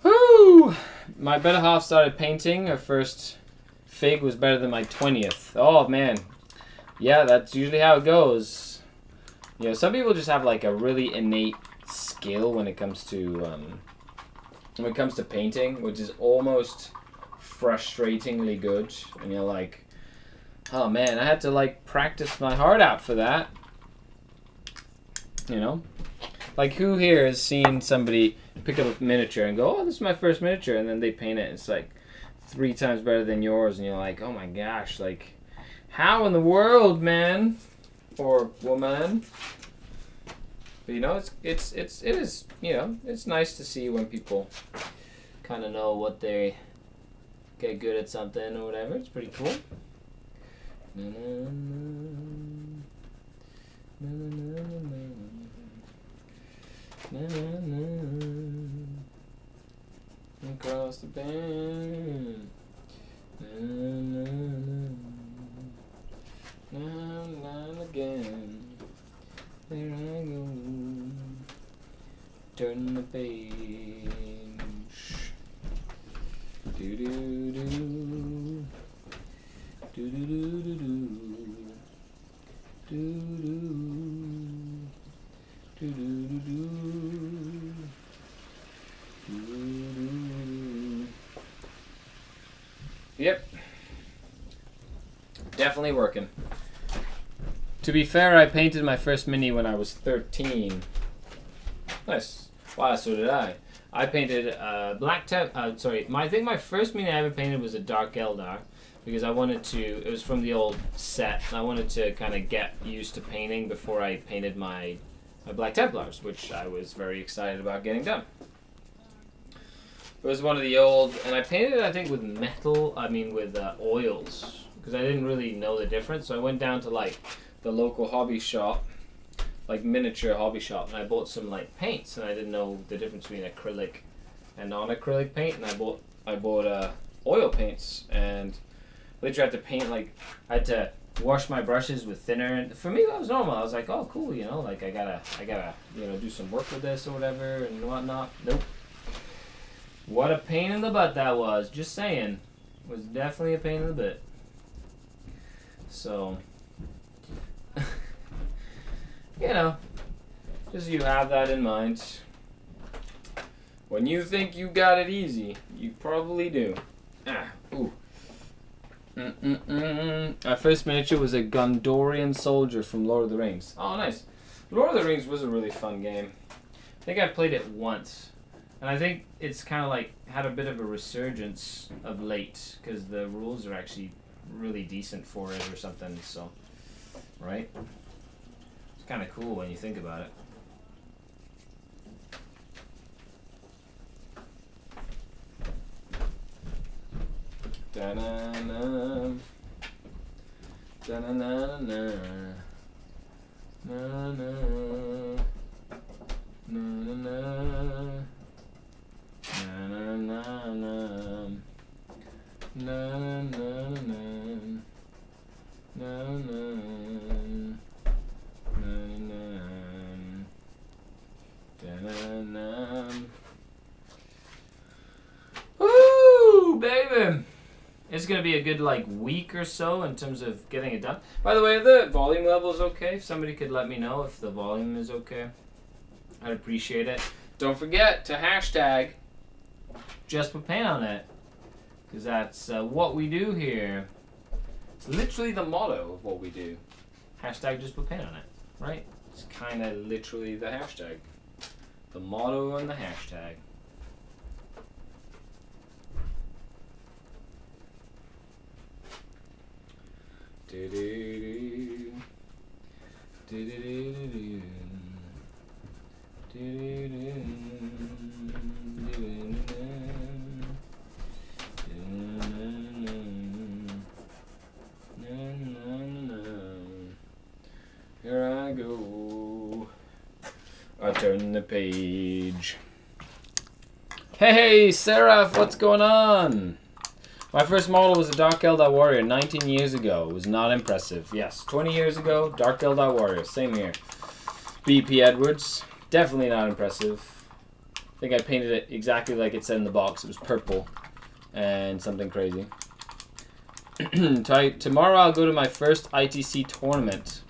Woo! My better half started painting. Her first fig was better than my 20th. Oh man, yeah, that's usually how it goes. You know, some people just have like a really innate skill when it comes to painting, which is almost frustratingly good, and you're like, oh man, I had to like practice my heart out for that. You know, like who here has seen somebody pick up a miniature and go, oh, this is my first miniature, and then they paint it and it's like 3 times better than yours, and you're like, oh my gosh, like how in the world, man or woman? But you know, it is, you know, it's nice to see when people kind of know what they get good at something or whatever. It's pretty cool. Across the band. Again. There I go. Turn the page. Do do do. Do do do do do. Do do. Do do do do. Do do. Yep. Definitely working. To be fair, I painted my first mini when I was 13. Nice. Wow, so did I. I painted I think my first mini I ever painted was a Dark Eldar, because I wanted to, it was from the old set, and I wanted to kind of get used to painting before I painted my Black Templars, which I was very excited about getting done. It was one of the old, and I painted it, I think, with oils, because I didn't really know the difference, so I went down to like the local hobby shop, like miniature hobby shop, and I bought some like paints, and I didn't know the difference between acrylic and non-acrylic paint, and I bought oil paints, and literally had to paint, like I had to wash my brushes with thinner, and for me that was normal. I was like, oh cool, you know, like I gotta you know, do some work with this or whatever and whatnot. Nope. What a pain in the butt that was. Just saying, it was definitely a pain in the butt. So you know, just you have that in mind. When you think you got it easy, you probably do. Ooh. Our first miniature was a Gondorian soldier from Lord of the Rings. Oh, nice. Lord of the Rings was a really fun game. I think I played it once. And I think it's kind of like had a bit of a resurgence of late because the rules are actually really decent for it or something. So, right? It's kind of cool when you think about it. Da-na-na. Da-na-na-na. Na-na. Na-na-na. Na-na-na-na. Na-na-na-na. Na-na. Na-na. Da-na-na. Woo, baby! It's going to be a good, week or so in terms of getting it done. By the way, are the volume levels okay? If somebody could let me know if the volume is okay, I'd appreciate it. Don't forget to hashtag just put paint on it, because that's what we do here. It's literally the motto of what we do. Hashtag just put paint on it, right? It's kind of literally the hashtag. The motto and the hashtag. Do-do-do. Do-do-do-do-do. Do-do-do. Here I go. I turn the page. Hey, Seraph, what's going on? My first model was a Dark Eldar Warrior 19 years ago. It was not impressive. Yes, 20 years ago, Dark Eldar Warrior. Same here. BP Edwards. Definitely not impressive. I think I painted it exactly like it said in the box. It was purple and something crazy. Tomorrow I'll go to my first ITC tournament.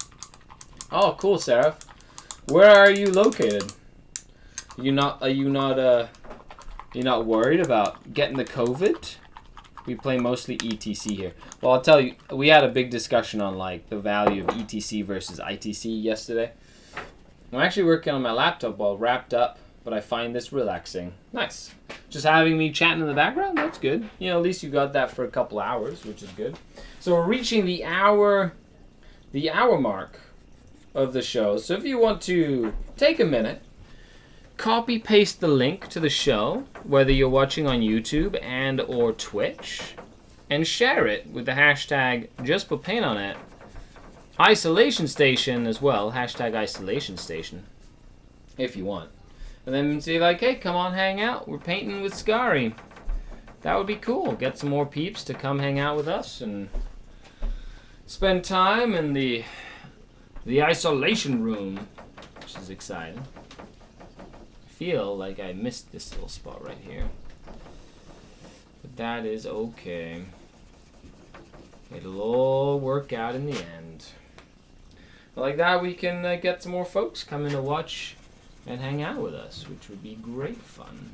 Oh, cool, Seraph. Where are you located? You're not worried about getting the COVID? We play mostly ETC here. Well, I'll tell you, we had a big discussion on the value of ETC versus ITC yesterday. I'm actually working on my laptop while wrapped up, but I find this relaxing. Nice. Just having me chatting in the background, that's good. At least you got that for a couple hours, which is good. So we're reaching the hour mark of the show. So if you want to take a minute, copy paste the link to the show, whether you're watching on YouTube and or Twitch, and share it with the hashtag just put paint on it. Isolation Station as well, hashtag Isolation Station, if you want. And then say hey, come on hang out, we're painting with Skari. That would be cool. Get some more peeps to come hang out with us and spend time in the isolation room, which is exciting. Feel like I missed this little spot right here, but that is okay. It'll all work out in the end. But like that, we can get some more folks coming to watch and hang out with us, which would be great fun.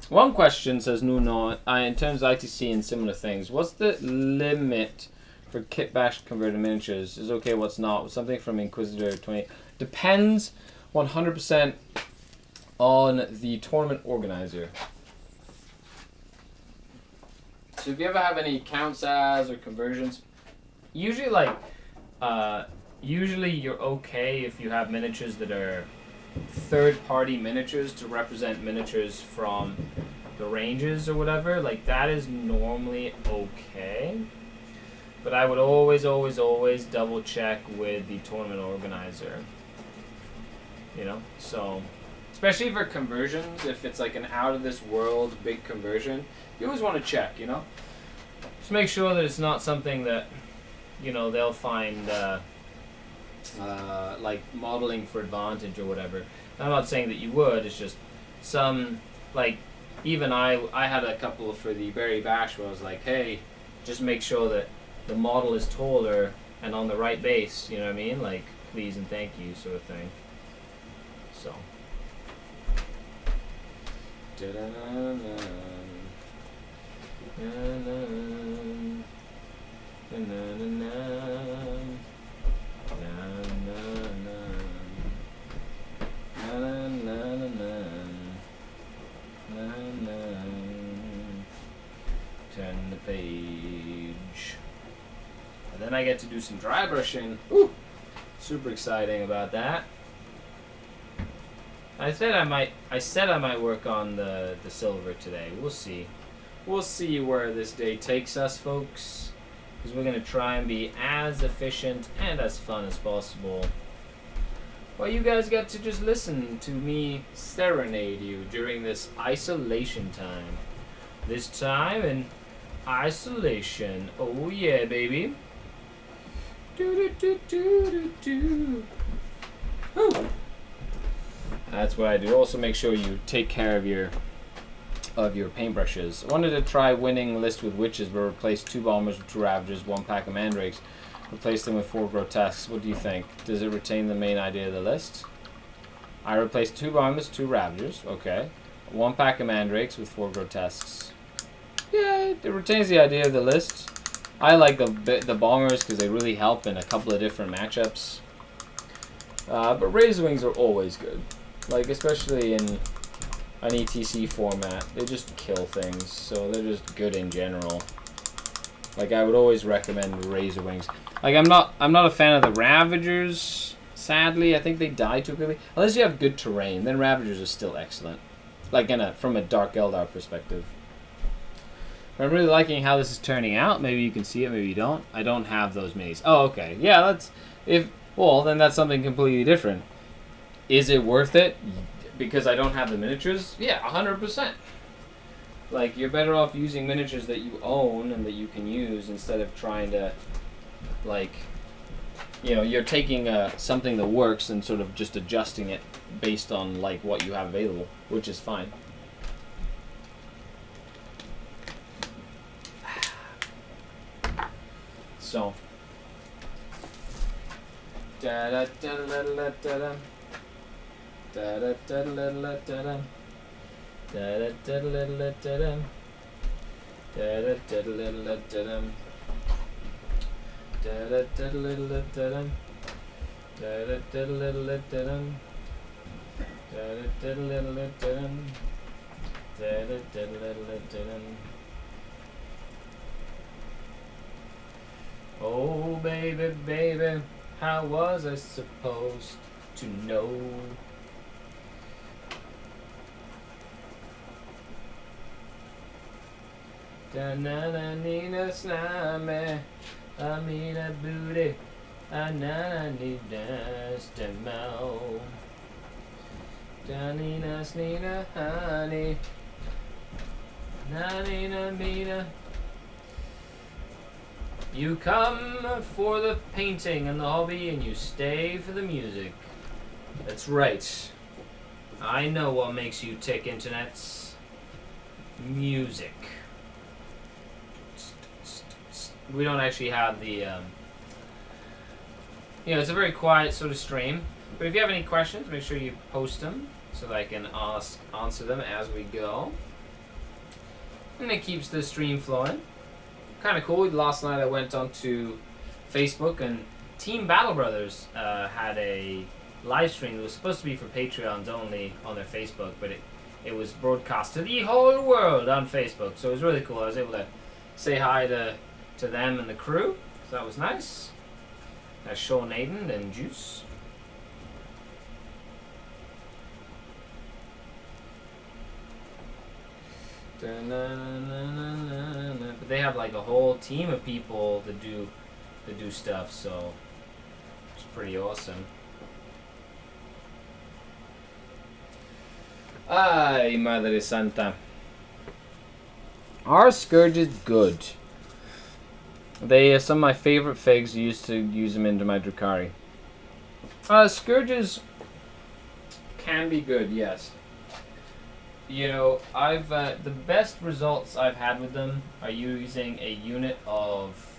One question, says Nuno, in terms of ITC and similar things, what's the limit for kit bash converted miniatures? Is okay, what's not? Something from Inquisitor 20. Depends 100% on the tournament organizer. So if you ever have any counts as or conversions, usually usually you're okay if you have miniatures that are third-party miniatures to represent miniatures from the ranges or whatever. That is normally okay. But I would always double check with the tournament organizer. So especially for conversions, if it's an out of this world big conversion, you always want to check, Just make sure that it's not something that, they'll find modeling for advantage or whatever. I'm not saying that you would, it's just some, even I had a couple for the Berry Bash where I was hey, just make sure that the model is taller and on the right base, you know what I mean? Like, please and thank you sort of thing. So. Turn the page. And then I get to do some dry brushing. Woo! Super exciting about that. I said I might work on the silver today. We'll see. We'll see where this day takes us, folks. Because we're going to try and be as efficient and as fun as possible. Well, you guys get to just listen to me serenade you during this isolation time. This time in isolation. Oh yeah, baby. Do do do do do do. That's what I do. Also, make sure you take care of your paintbrushes. I wanted to try winning list with witches, but replace 2 bombers with 2 ravagers, 1 pack of mandrakes. Replace them with 4 grotesques. What do you think? Does it retain the main idea of the list? I replaced 2 bombers, 2 ravagers. Okay. 1 pack of mandrakes with 4 grotesques. Yeah, it retains the idea of the list. I like the bombers because they really help in a couple of different matchups. But razor wings are always good. Like, especially in an ETC format, they just kill things, so they're just good in general. Like, I would always recommend razor wings. Like, I'm not a fan of the ravagers. Sadly, I think they die too quickly. Unless you have good terrain, then ravagers are still excellent. Like, from a Dark Eldar perspective. But I'm really liking how this is turning out. Maybe you can see it, maybe you don't. I don't have those minis. Oh, okay. Yeah, well, then that's something completely different. Is it worth it because I don't have the miniatures? Yeah, 100%. Like, you're better off using miniatures that you own and that you can use instead of trying to, like, you know, you're taking something that works and sort of just adjusting it based on, like, what you have available, which is fine. So. Da da da da da da da. Da da da da da da da. Da da da da da da da. Da da da da da da da. Da da da da da da da. Da da da da da da da. Da da da da da da da. Da da da da da da. Oh baby, baby, how was I supposed to know? Da na na nina sname, I mean a booty, I na need dance to mow. Da nina snina honey, na nina mina. You come for the painting and the hobby, and you stay for the music. That's right. I know what makes you tick, internets. Music. We don't actually have the, it's a very quiet sort of stream. But if you have any questions, make sure you post them so that I can answer them as we go. And it keeps the stream flowing. Kind of cool. Last night I went onto Facebook and Team Battle Brothers had a live stream that was supposed to be for Patreons only on their Facebook, but it was broadcast to the whole world on Facebook, so it was really cool. I was able to say hi to them and the crew, so that was nice. That's Sean Aiden and Juice. But they have like a whole team of people that do stuff, so it's pretty awesome. Ay, Madre Santa. Our Scourge is good. They are some of my favorite figs. Used to use them into my Drukhari. Scourges can be good, yes. You know, I've the best results I've had with them are using a unit of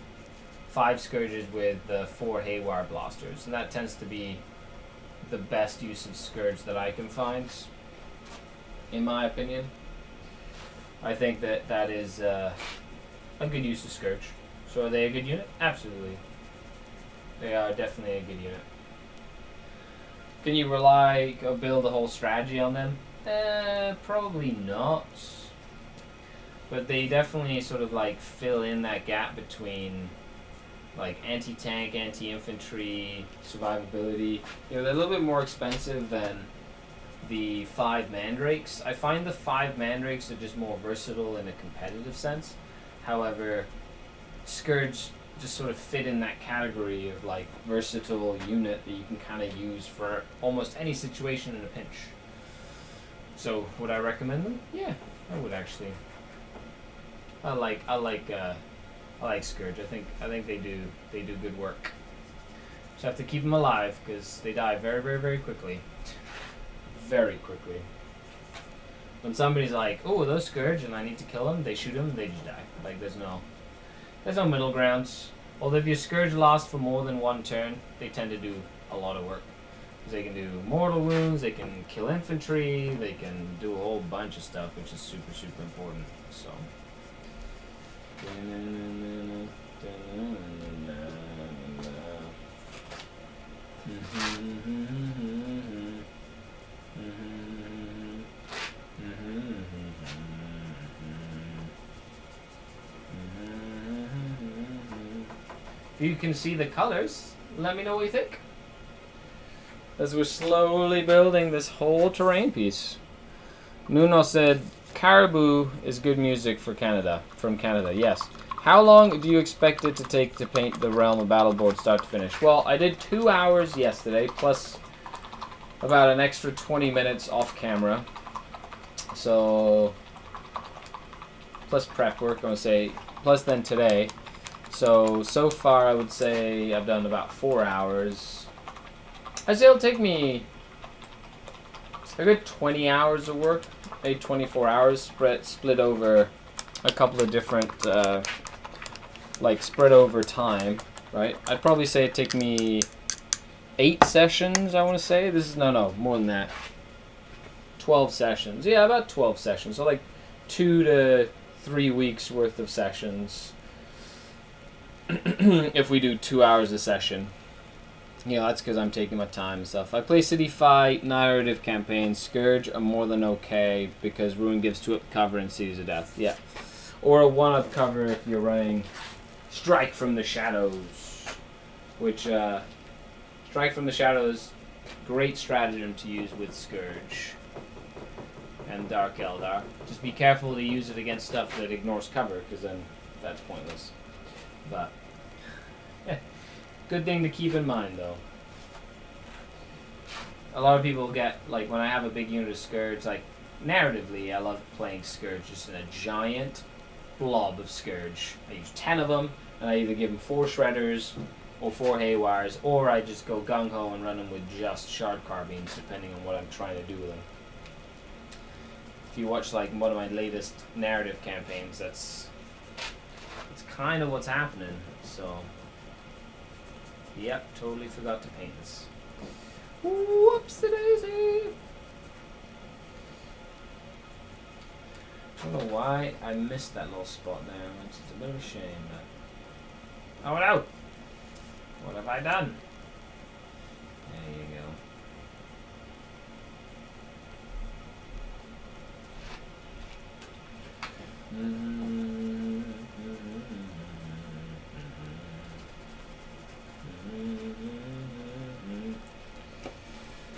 5 Scourges with 4 Haywire Blasters, and that tends to be the best use of Scourge that I can find, in my opinion. I think that is a good use of Scourge. So are they a good unit? Absolutely. They are definitely a good unit. Can you build a whole strategy on them? Probably not. But they definitely sort of like fill in that gap between like anti-tank, anti-infantry, survivability. You know, they're a little bit more expensive than the 5 Mandrakes. I find the 5 Mandrakes are just more versatile in a competitive sense. However, Scourge just sort of fit in that category of like versatile unit that you can kind of use for almost any situation in a pinch. So would I recommend them? Yeah, I would actually. I like Scourge. I think they do good work. Just have to keep them alive because they die very, very, very quickly. Very quickly. When somebody's like, "Oh, those Scourge," and I need to kill them, they shoot them, they just die. Like there's no middle grounds. Although if your Scourge lasts for more than 1 turn, they tend to do a lot of work. Because they can do mortal wounds, they can kill infantry, they can do a whole bunch of stuff, which is super, super important. So. If you can see the colors, let me know what you think. As we're slowly building this whole terrain piece. Nuno said, Caribou is good music for Canada, from Canada, yes. How long do you expect it to take to paint the Realm of Battleboard start to finish? Well, I did 2 hours yesterday, plus about an extra 20 minutes off camera. So, plus prep work, I'm going to say, plus then today. So far I would say I've done about 4 hours. I'd say it'll take me a good 20 hours of work, maybe 24 hours split over a couple of different, spread over time, right? I'd probably say it'd take me 8 sessions, I want to say. This is, no, more than that. 12 sessions. Yeah, about 12 sessions. So like 2 to 3 weeks worth of sessions. If we do 2 hours a session. You know, that's because I'm taking my time and stuff. I play City Fight, narrative campaigns. Scourge are more than okay because Ruin gives 2-up cover and Cities of Death. Yeah. Or a 1-up cover if you're running Strike from the Shadows. Which, Strike from the Shadows, great stratagem to use with Scourge and Dark Eldar. Just be careful to use it against stuff that ignores cover because then that's pointless. But, yeah. Good thing to keep in mind, though. A lot of people get, like, when I have a big unit of Scourge, like, narratively, I love playing Scourge just in a giant blob of Scourge. I use 10 of them, and I either give them 4 Shredders or 4 Haywires, or I just go gung-ho and run them with just Shard Carbines, depending on what I'm trying to do with them. If you watch, like, one of my latest narrative campaigns, that's kind of what's happening, so... Yep, totally forgot to paint this. Whoopsie-daisy! I don't know why I missed that little spot there. It's a bit of a shame, but... Oh no! What have I done? There you go.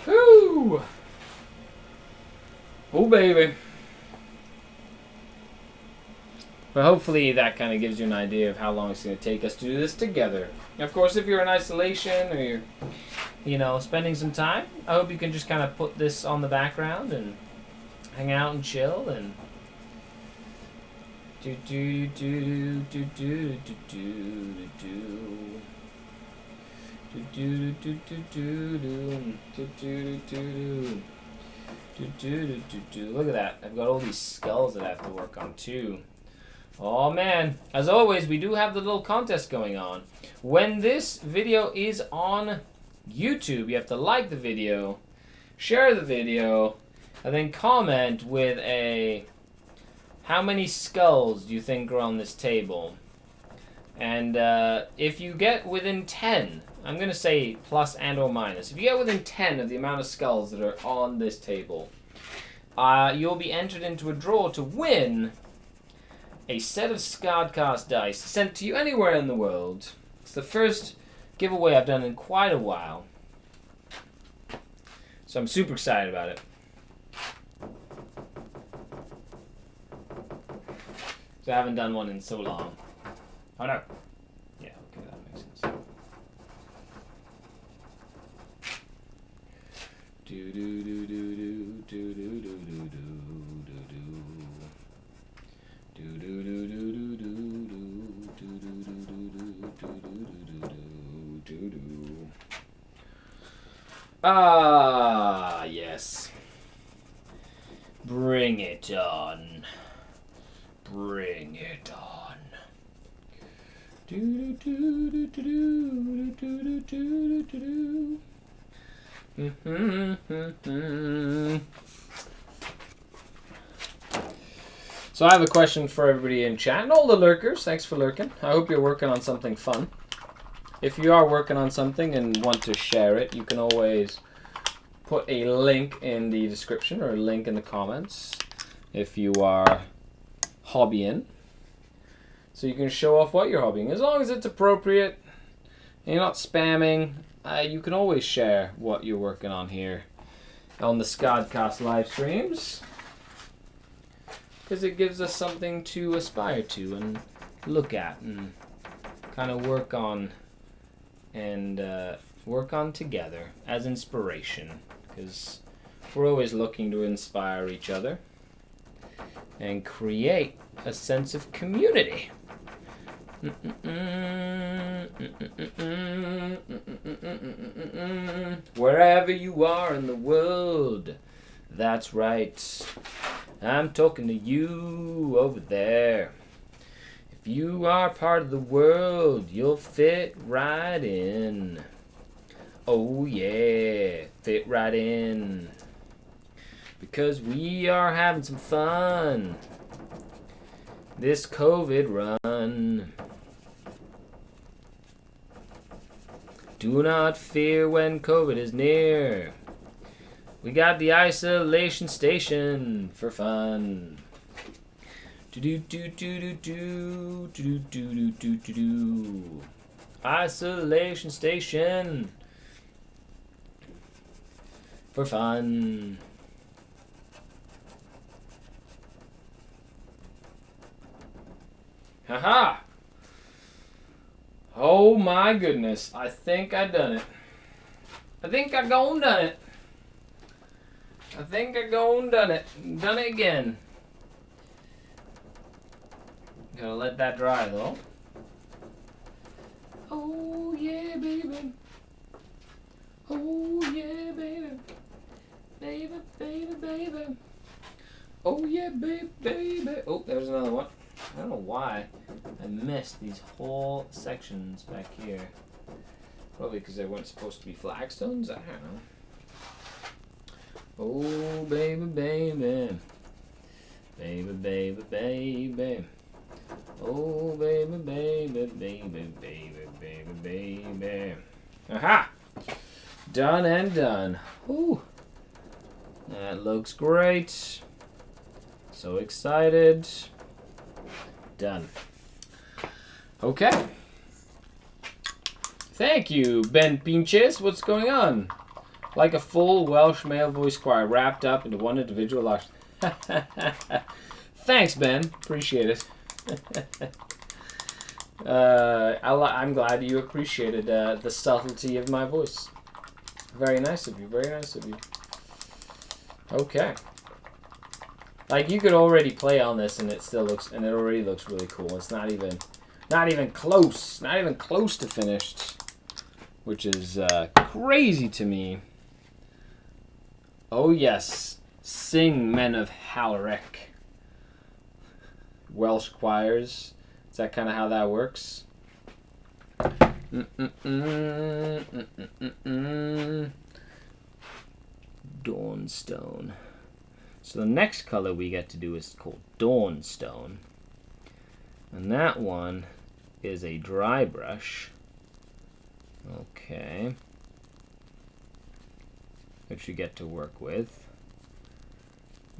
Woo! Oh baby. But hopefully that kind of gives you an idea of how long it's going to take us to do this together. And of course, if you're in isolation or you're, you know, spending some time, I hope you can just kind of put this on the background and hang out and chill and do do do do do do do do. Look at that. I've got all these skulls that I have to work on too. Oh man, as always, we do have the little contest going on. When this video is on YouTube, you have to like the video, share the video, and then comment with a how many skulls do you think are on this table? And if you get within 10, I'm going to say plus and or minus. If you get within 10 of the amount of skulls that are on this table, you'll be entered into a draw to win a set of SkaredCast dice sent to you anywhere in the world. It's the first giveaway I've done in quite a while. So I'm super excited about it. So I haven't done one in so long. Oh no. Yeah, okay, that makes sense. Do do do do do do do do do do do do do do do do do. Ah, yes. Bring it on. Bring it on. Do do do do do do do do do. So I have a question for everybody in chat and all the lurkers. Thanks for lurking. I hope you're working on something fun. If you are working on something and want to share it, you can always put a link in the description or a link in the comments if you are hobbying. So you can show off what you're hobbying. As long as it's appropriate and you're not spamming, you can always share what you're working on here on the SkaredCast live streams. Because it gives us something to aspire to and look at and kind of work on and work on together as inspiration. Because we're always looking to inspire each other and create a sense of community. Wherever you are in the world, that's right. I'm talking to you over there. If you are part of the world, you'll fit right in. Oh yeah, fit right in. Because we are having some fun. This COVID run. Do not fear when COVID is near. We got the isolation station for fun. Do do do do do do do do do do. Isolation station for fun. Haha! Oh my goodness! I think I done it. I think I gone done it. I think I gone done it. Done it again. Gotta let that dry though. Oh yeah, baby. Oh yeah, baby. Baby, baby, baby. Oh yeah, baby, baby. Oh, there's another one. I don't know why I missed these whole sections back here. Probably because they weren't supposed to be flagstones. I don't know. Oh, baby, baby. Baby, baby, baby. Oh, baby, baby, baby, baby, baby, baby. Aha! Done and done. Ooh. That looks great. So excited. Done. Okay. Thank you, Ben Pinches. What's going on? Like a full Welsh male voice choir wrapped up into one individual lush. Thanks, Ben. Appreciate it. I'm glad you appreciated the subtlety of my voice. Very nice of you. Very nice of you. Okay. Like, you could already play on this and it still looks, and it already looks really cool. It's not even close. Not even close to finished. Which is crazy to me. Oh yes. Sing, men of Halric. Welsh choirs. Is that kind of how that works? Dawnstone. So the next color we get to do is called Dawnstone. And that one is a dry brush. Okay. Which we get to work with.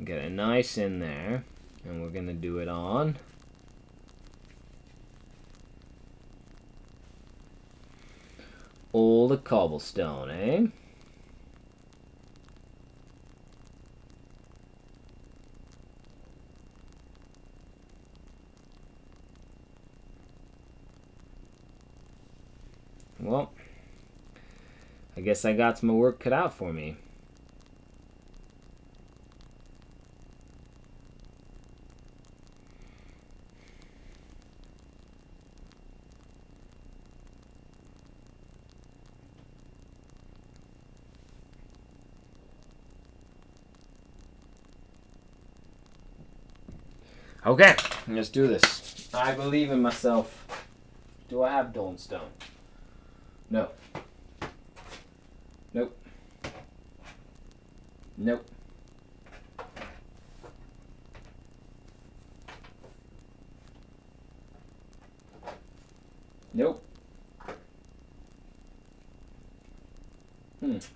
Get it nice in there. And we're going to do it on all the cobblestone, eh? Well, I guess I got some work cut out for me. Okay, let's do this. I believe in myself. Do I have Dawnstone? No. Nope. Nope. Nope.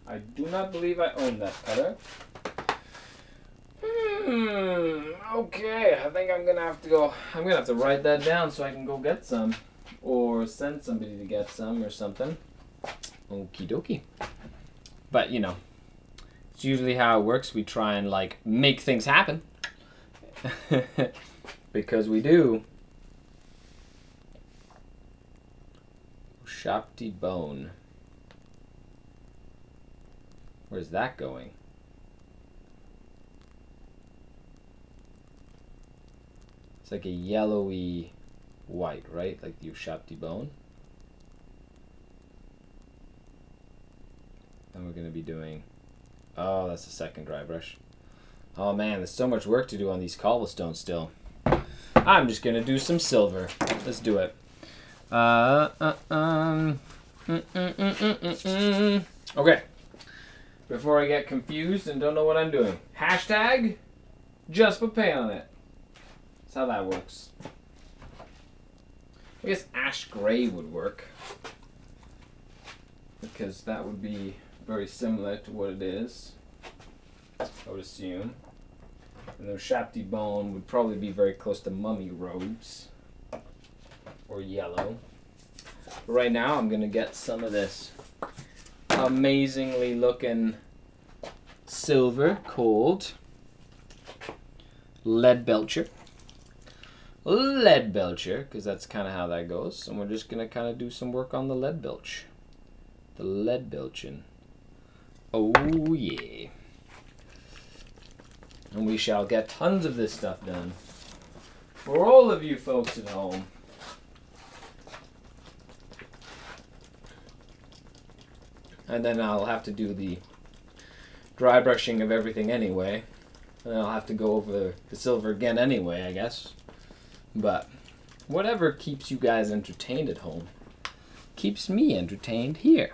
I do not believe I own that color. Okay, I think I'm gonna have to go. I'm gonna have to write that down so I can go get some, or send somebody to get some or something. Okie dokie. But you know, it's usually how it works. We try and like make things happen because we do. Shopty bone. Where's that going? It's like a yellowy white, right? Like the Ushapti bone. Then we're going to be doing... Oh, that's the second dry brush. Oh man, there's so much work to do on these cobblestones still. I'm just going to do some silver. Let's do it. Okay. Before I get confused and don't know what I'm doing. Hashtag, just put paint on it. That's how that works. I guess ash gray would work. Because that would be very similar to what it is, I would assume. And the Shapti bone would probably be very close to mummy robes. Or yellow. But right now I'm going to get some of this amazingly looking silver called Lead Belcher. Lead Belcher, because that's kind of how that goes. And we're just going to kind of do some work on the lead belch. The lead belching. Oh yeah. And we shall get tons of this stuff done. For all of you folks at home. And then I'll have to do the dry brushing of everything anyway. And I'll have to go over the silver again anyway, I guess. But whatever keeps you guys entertained at home keeps me entertained here.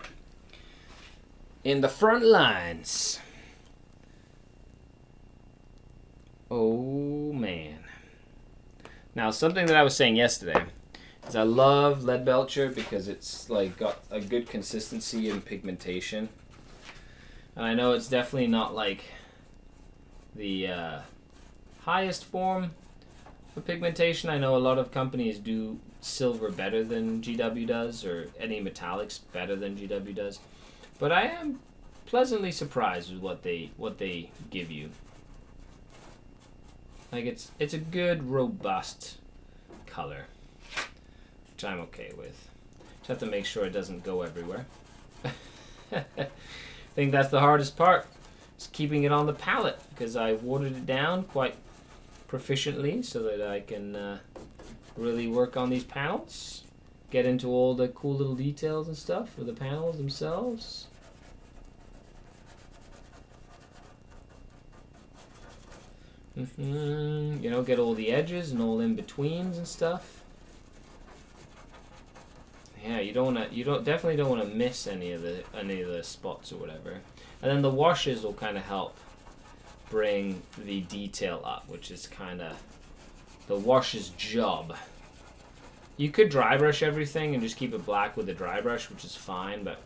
In the front lines. Oh man. Now something that I was saying yesterday is I love Lead Belcher because it's like got a good consistency and pigmentation. And I know it's definitely not like the highest form of pigmentation. I know a lot of companies do silver better than GW does, or any metallics better than GW does. But I am pleasantly surprised with what they give you. Like it's a good, robust color, which I'm okay with. Just have to make sure it doesn't go everywhere. I think that's the hardest part, is keeping it on the palette, because I watered it down quite proficiently so that I can really work on these panels, get into all the cool little details and stuff for the panels themselves. You know, get all the edges and all in betweens and stuff. Yeah, definitely don't want to miss any of the spots or whatever. And then the washes will kind of help bring the detail up, which is kind of the wash's job. You could dry brush everything and just keep it black with a dry brush, which is fine, but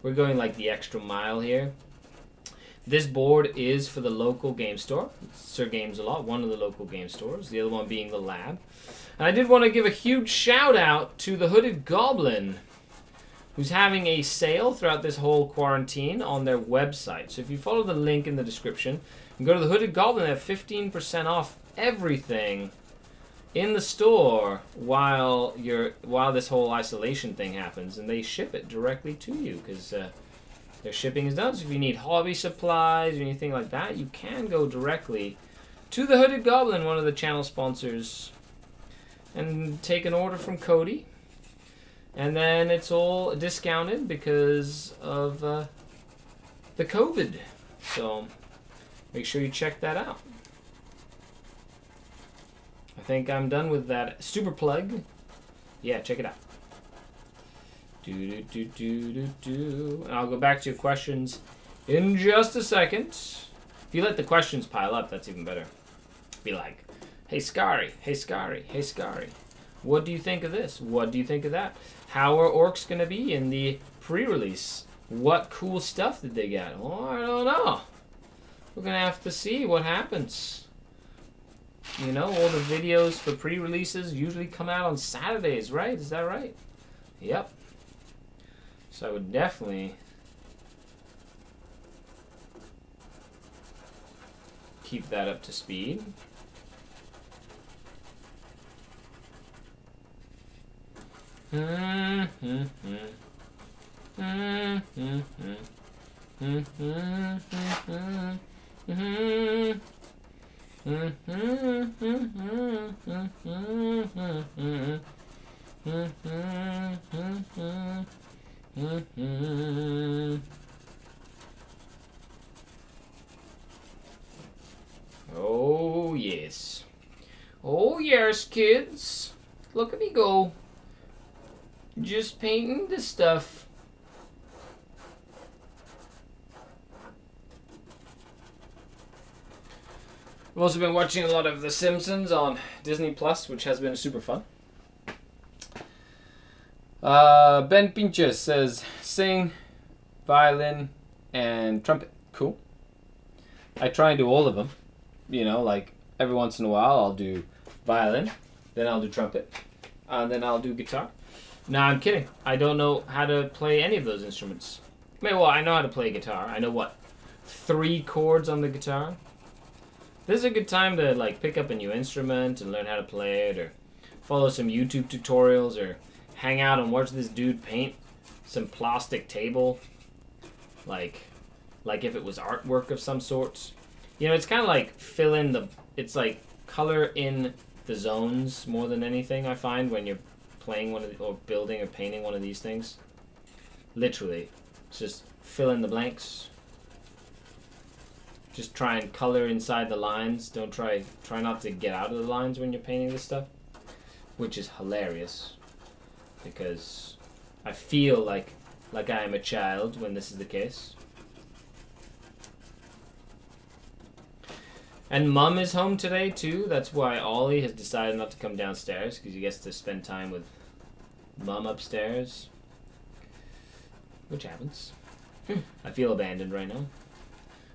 we're going like the extra mile here. This board is for the local game store, Sir Games A Lot, one of the local game stores, the other one being the Lab. And I did want to give a huge shout out to the Hooded Goblin, who's having a sale throughout this whole quarantine on their website. So if you follow the link in the description and go to the Hooded Goblin, they have 15% off everything in the store while this whole isolation thing happens, and they ship it directly to you because their shipping is done. So if you need hobby supplies or anything like that, you can go directly to the Hooded Goblin, one of the channel sponsors, and take an order from Cody. And then it's all discounted because of the COVID. So make sure you check that out. I think I'm done with that super plug. Yeah, check it out. And I'll go back to your questions in just a second. If you let the questions pile up, that's even better. Be like, hey Skari, hey Skari, hey Skari. What do you think of this? What do you think of that? How are orcs going to be in the pre-release? What cool stuff did they get? Oh, I don't know. We're going to have to see what happens. You know, all the videos for pre-releases usually come out on Saturdays, right? Is that right? Yep. So I would definitely keep that up to speed. Oh yes. Oh yes, kids. Look at me go. Just painting this stuff. I've also been watching a lot of The Simpsons on Disney Plus, which has been super fun. Ben Pinches says, sing, violin, and trumpet. Cool. I try and do all of them. You know, like every once in a while I'll do violin, then I'll do trumpet, and then I'll do guitar. Nah, I'm kidding. I don't know how to play any of those instruments. Well, I know how to play guitar. I know what? 3 chords on the guitar. This is a good time to like pick up a new instrument and learn how to play it, or follow some YouTube tutorials, or hang out and watch this dude paint some plastic table. Like if it was artwork of some sort. You know, it's kind of like it's like color in the zones more than anything, I find, when you're playing or building or painting one of these things. Literally. It's just fill in the blanks. Just try and color inside the lines. Don't try not to get out of the lines when you're painting this stuff. Which is hilarious. Because I feel like I am a child when this is the case. And Mum is home today too. That's why Ollie has decided not to come downstairs, because he gets to spend time with Mum upstairs. Which happens. I feel abandoned right now.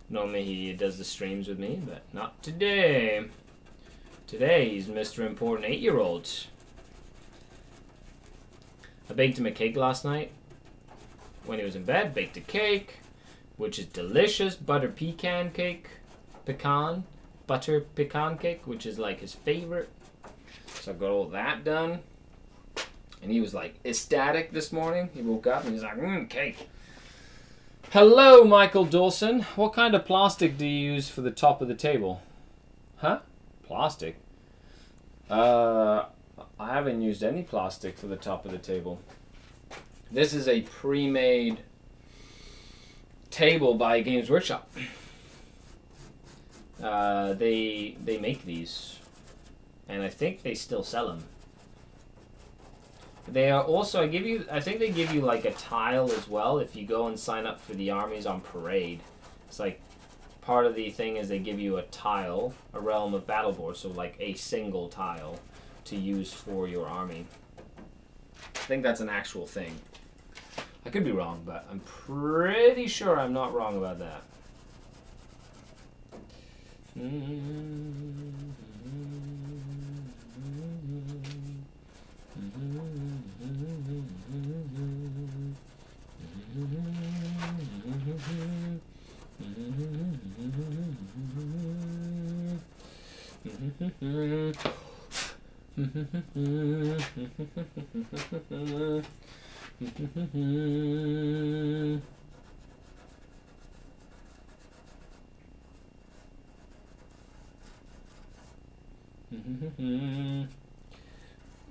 Normally he does the streams with me, but not today. Today he's Mr. Important 8-year-old. I baked him a cake last night. When he was in bed, baked a cake, which is delicious. Butter pecan cake. Butter pecan cake, which is like his favorite. So I got all that done. And he was like ecstatic this morning. He woke up and he's like, cake. Hello, Michael Dawson. What kind of plastic do you use for the top of the table? Huh? Plastic? I haven't used any plastic for the top of the table. This is a pre-made table by Games Workshop. They make these, and I think they still sell them. They are also I think they give you like a tile as well if you go and sign up for the armies on parade. It's like part of the thing is they give you a tile, a realm of battle board, so like a single tile to use for your army. I think that's an actual thing. I could be wrong, but I'm pretty sure I'm not wrong about that.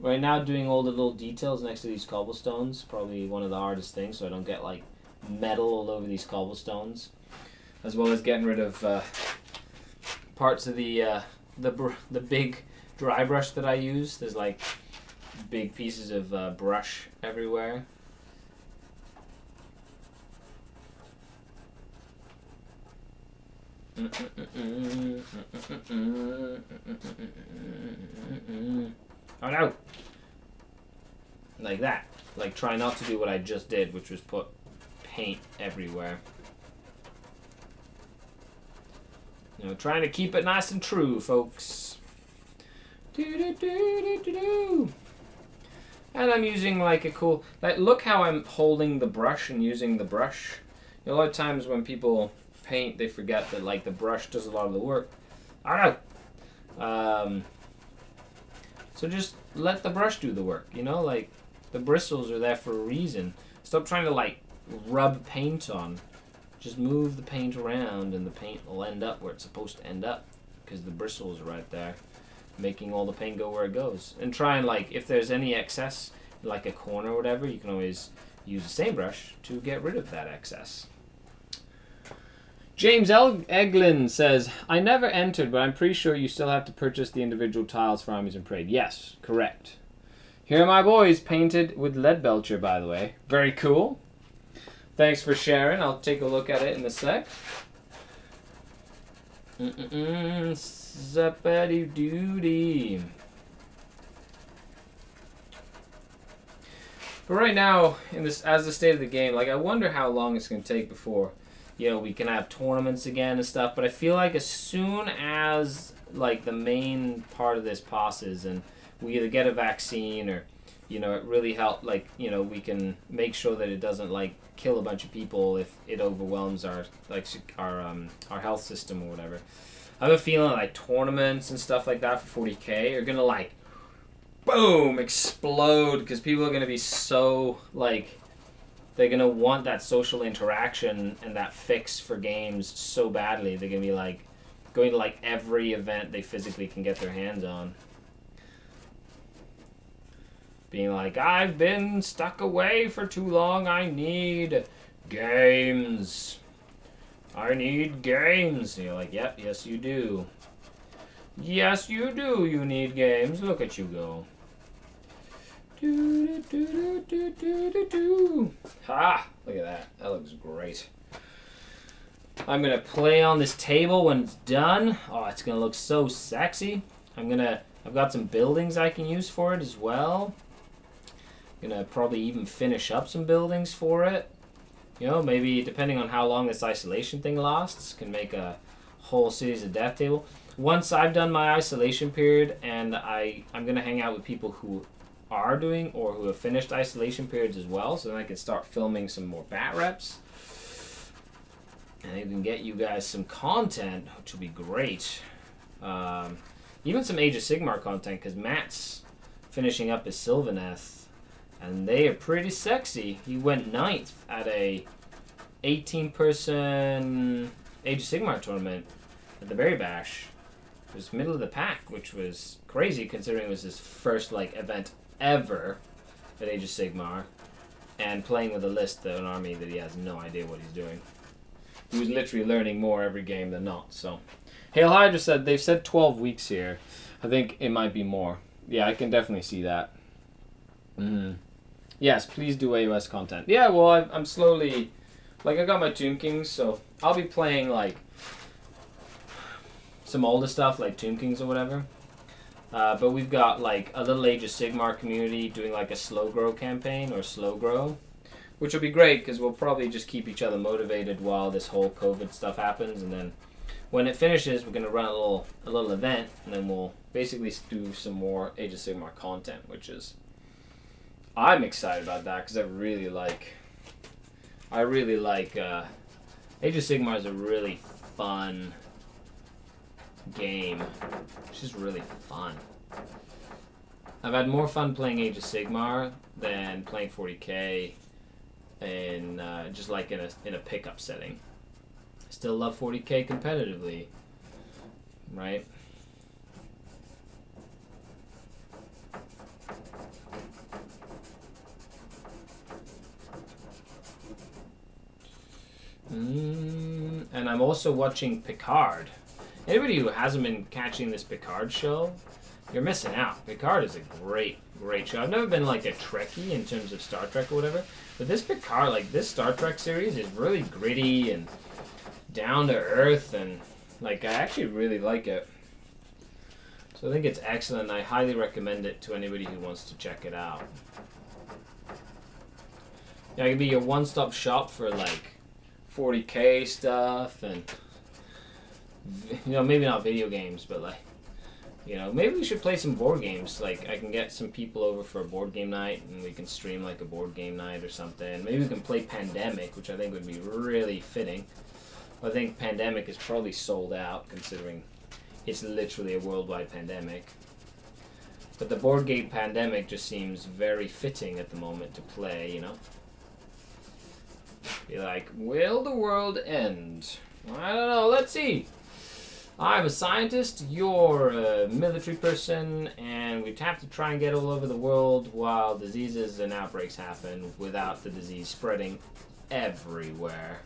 Right now, doing all the little details next to these cobblestones, probably one of the hardest things, so I don't get like metal all over these cobblestones, as well as getting rid of parts of the big dry brush that I use. There's like big pieces of brush everywhere. Oh no! Like that. Like try not to do what I just did, which was put paint everywhere. You know, trying to keep it nice and true, folks. And I'm using like a cool, like look how I'm holding the brush and using the brush. You know, a lot of times when people paint, they forget that like the brush does a lot of the work. I don't know. So just let the brush do the work, you know, like the bristles are there for a reason. Stop trying to like rub paint on. Just move the paint around and the paint will end up where it's supposed to end up because the bristles are right there, making all the paint go where it goes. And try and like, if there's any excess, like a corner or whatever, you can always use the same brush to get rid of that excess. James Eglin says, I never entered, but I'm pretty sure you still have to purchase the individual tiles for armies and parade. Yes, correct. Here are my boys, painted with Leadbelcher, by the way. Very cool. Thanks for sharing. I'll take a look at it in a sec. Zappity doody. But right now, in this, as the state of the game, like I wonder how long it's going to take before, you know, we can have tournaments again and stuff. But I feel like as soon as like the main part of this passes and we either get a vaccine or, you know, it really helped. Like, you know, we can make sure that it doesn't like kill a bunch of people if it overwhelms our our health system or whatever. I have a feeling like tournaments and stuff like that for 40K are gonna like boom explode because people are gonna be so like they're gonna want that social interaction and that fix for games so badly. They're gonna be like going to like every event they physically can get their hands on. Being like, I've been stuck away for too long. I need games. I need games. And you're like, yep, yes you do. Yes you do. You need games. Look at you go. Do, do, do, do, do, do, do. Ha! Look at that. That looks great. I'm gonna play on this table when it's done. Oh, it's gonna look so sexy. I've got some buildings I can use for it as well. Gonna probably even finish up some buildings for it. You know, maybe depending on how long this isolation thing lasts, can make a whole Cities of Death table. Once I've done my isolation period and I'm gonna hang out with people who are doing or who have finished isolation periods as well, so then I can start filming some more bat reps. And I can get you guys some content, which will be great. Even some Age of Sigmar content, because Matt's finishing up his Sylvaneth. And they are pretty sexy. He went 9th at a 18-person Age of Sigmar tournament at the Berry Bash. It was middle of the pack, which was crazy considering it was his first like event ever at Age of Sigmar, and playing with a list of an army that he has no idea what he's doing. He was literally learning more every game than not. So, Hail Hydra said they've said 12 weeks here. I think it might be more. Yeah, I can definitely see that. Yes, please do AOS content. Yeah, well, I'm slowly... Like, I got my Tomb Kings, so I'll be playing, like, some older stuff, like Tomb Kings or whatever. But we've got, like, a little Age of Sigmar community doing, like, a slow grow campaign, or slow grow. Which will be great, because we'll probably just keep each other motivated while this whole COVID stuff happens, and then when it finishes, we're going to run a little event, and then we'll basically do some more Age of Sigmar content, which is... I'm excited about that, because I really like Age of Sigmar is a really fun game. It's just really fun. I've had more fun playing Age of Sigmar than playing 40k in just like in a pickup setting. I still love 40k competitively, right? And I'm also watching Picard. Anybody who hasn't been catching this Picard show, you're missing out. Picard is a great show. I've never been like a Trekkie in terms of Star Trek or whatever, but this Picard, like this Star Trek series, is really gritty and down to earth, and like I actually really like it. So I think it's excellent. I highly recommend it to anybody who wants to check it out. Yeah, it can be your one-stop shop for like 40k stuff, and you know, maybe not video games, but like, you know, maybe we should play some board games. Like, I can get some people over for a board game night, and we can stream like a board game night or something. Maybe we can play Pandemic, which I think would be really fitting. I think Pandemic is probably sold out, considering it's literally a worldwide pandemic. But the board game Pandemic just seems very fitting at the moment to play, you know? Be like, will the world end? I don't know, let's see. I'm a scientist, you're a military person, and we'd have to try and get all over the world while diseases and outbreaks happen without the disease spreading everywhere.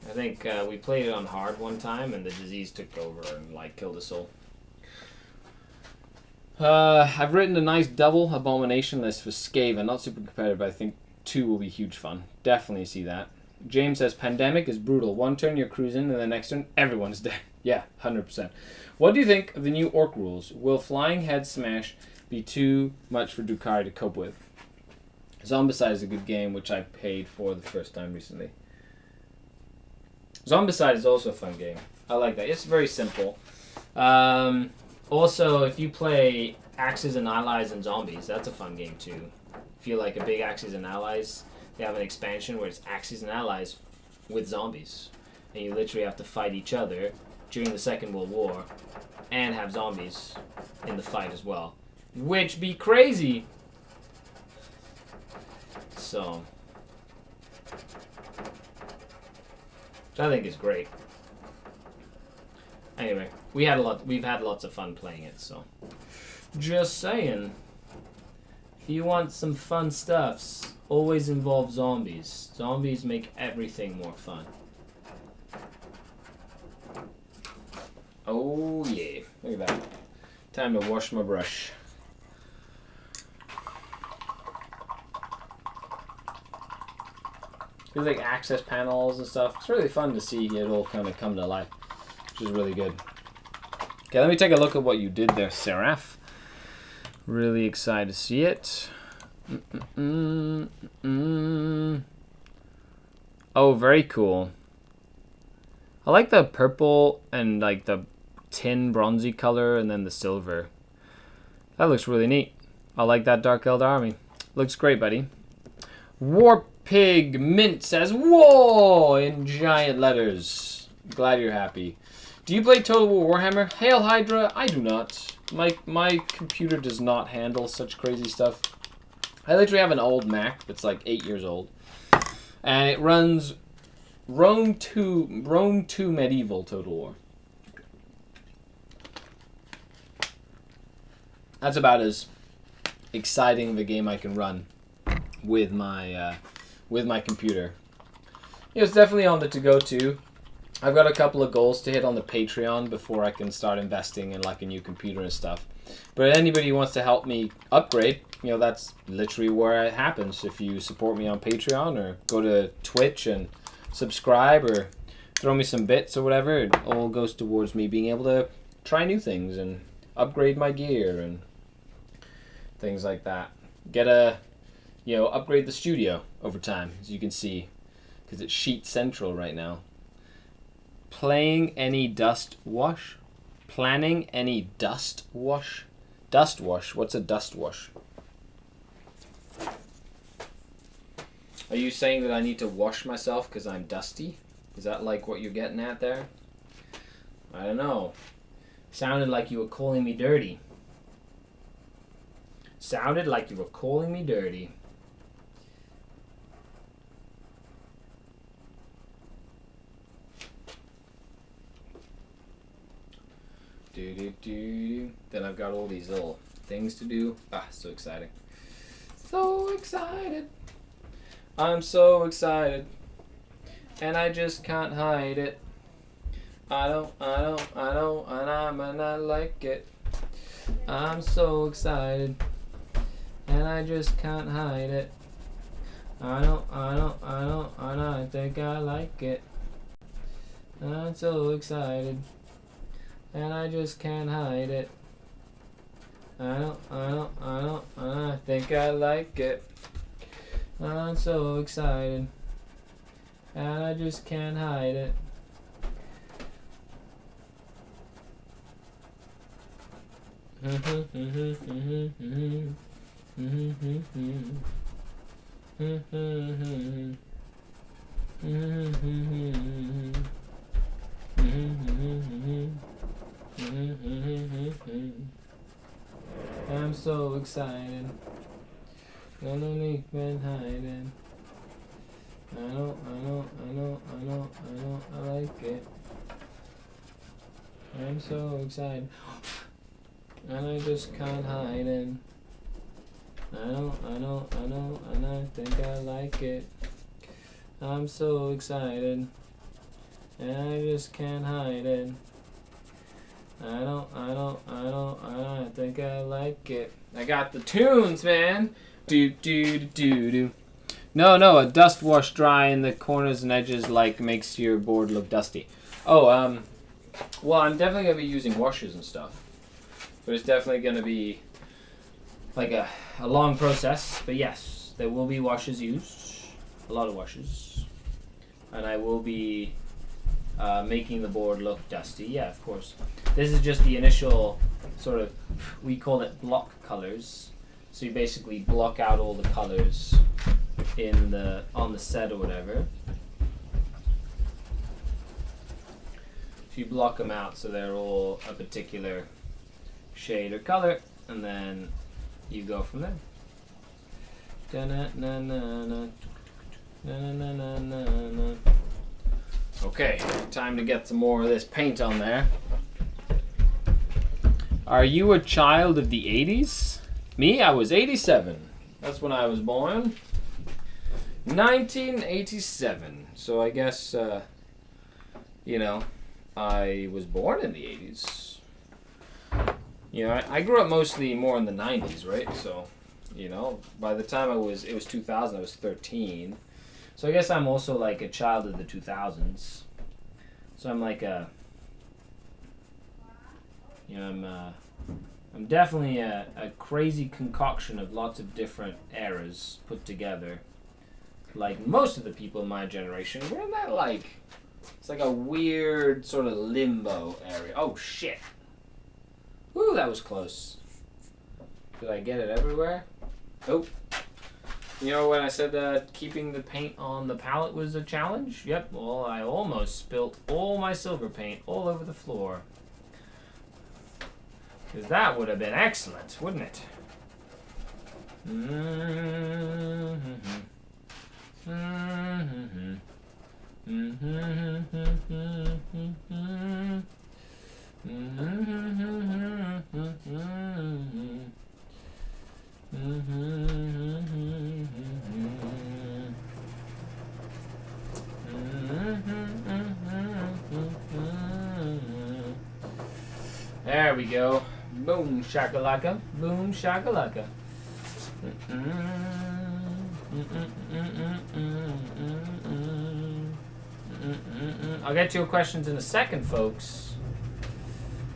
I think we played it on hard one time, and the disease took over and like killed us all. I've written a nice double abomination list for Skaven. Not super competitive, but I think 2 will be huge fun. Definitely see that. James says, Pandemic is brutal. One turn you're cruising, and the next turn everyone's dead. Yeah, 100%. What do you think of the new orc rules? Will Flying Head Smash be too much for Drukhari to cope with? Zombicide is a good game, which I paid for the first time recently. Zombicide is also a fun game. I like that. It's very simple. Also, if you play Axes and Allies and Zombies, that's a fun game too. If you like a big Axes and Allies, they have an expansion where it's Axes and Allies with zombies. And you literally have to fight each other during the Second World War and have zombies in the fight as well. Which be crazy! So, which I think is great. Anyway, we've had lots of fun playing it, so just saying. If you want some fun stuffs, always involve zombies. Zombies make everything more fun. Oh yeah, look at that. Time to wash my brush. There's like access panels and stuff. It's really fun to see it all kind of come to life, which is really good. Okay, let me take a look at what you did there, Seraph. Really excited to see it. Oh, very cool. I like the purple and like the tin bronzy color and then the silver. That looks really neat. I like that Dark Elder army. Looks great, buddy. Warpig Mint says, "Whoa!" in giant letters. Glad you're happy. Do you play Total War Warhammer? Hail Hydra, I do not. My computer does not handle such crazy stuff. I literally have an old Mac that's like 8 years old. And it runs Rome 2 Medieval Total War. That's about as exciting of a game I can run with my computer. It's definitely on the to-go too. I've got a couple of goals to hit on the Patreon before I can start investing in like a new computer and stuff. But anybody who wants to help me upgrade, that's literally where it happens. If you support me on Patreon or go to Twitch and subscribe or throw me some bits or whatever, it all goes towards me being able to try new things and upgrade my gear and things like that. Upgrade the studio over time, as you can see, because it's sheet central right now. Playing any dust wash? Planning any dust wash? Dust wash? What's a dust wash? Are you saying that I need to wash myself because I'm dusty? Is that like what you're getting at there? I don't know. Sounded like you were calling me dirty. Sounded like you were calling me dirty. Then I've got all these little things to do. So exciting. So excited. I'm so excited. And I just can't hide it. I don't, and I not like it. I'm so excited. And I just can't hide it. I don't, and I think I like it. I'm so excited. And I just can't hide it. I don't, and I think I like it. I'm so excited. And I just can't hide it. I'm so excited. Underneath been hiding. I like it. I'm so excited. And I just can't hide it. And I think I like it. I'm so excited. And I just can't hide it. and I think I like it. I got the tunes, man. Do do do do. No, a dust wash dry in the corners and edges makes your board look dusty. Oh, well, I'm definitely gonna be using washers and stuff, but it's definitely gonna be like a long process. But yes, there will be washers used, a lot of washers, and I will be making the board look dusty. Yeah, of course. This is just the initial sort of, we call it block colors. So you basically block out all the colors on the set or whatever. If you block them out so they're all a particular shade or color, and then you go from there. Okay, time to get some more of this paint on there. Are you a child of the 80s? Me, I was 87. That's when I was born. 1987. So I guess, I was born in the 80s. I grew up mostly more in the 90s, right? So, by the time it was 2000, I was 13. So I guess I'm also like a child of the 2000s. So I'm like I'm definitely a crazy concoction of lots of different eras put together. Like most of the people in my generation, we're in that it's like a weird sort of limbo area. Oh shit. Ooh, that was close. Did I get it everywhere? Oh. When I said keeping the paint on the palette was a challenge? Yep, well, I almost spilt all my silver paint all over the floor. Because that would have been excellent, wouldn't it? There we go. Boom shakalaka. Boom shakalaka. I'll get to your questions in a second, folks.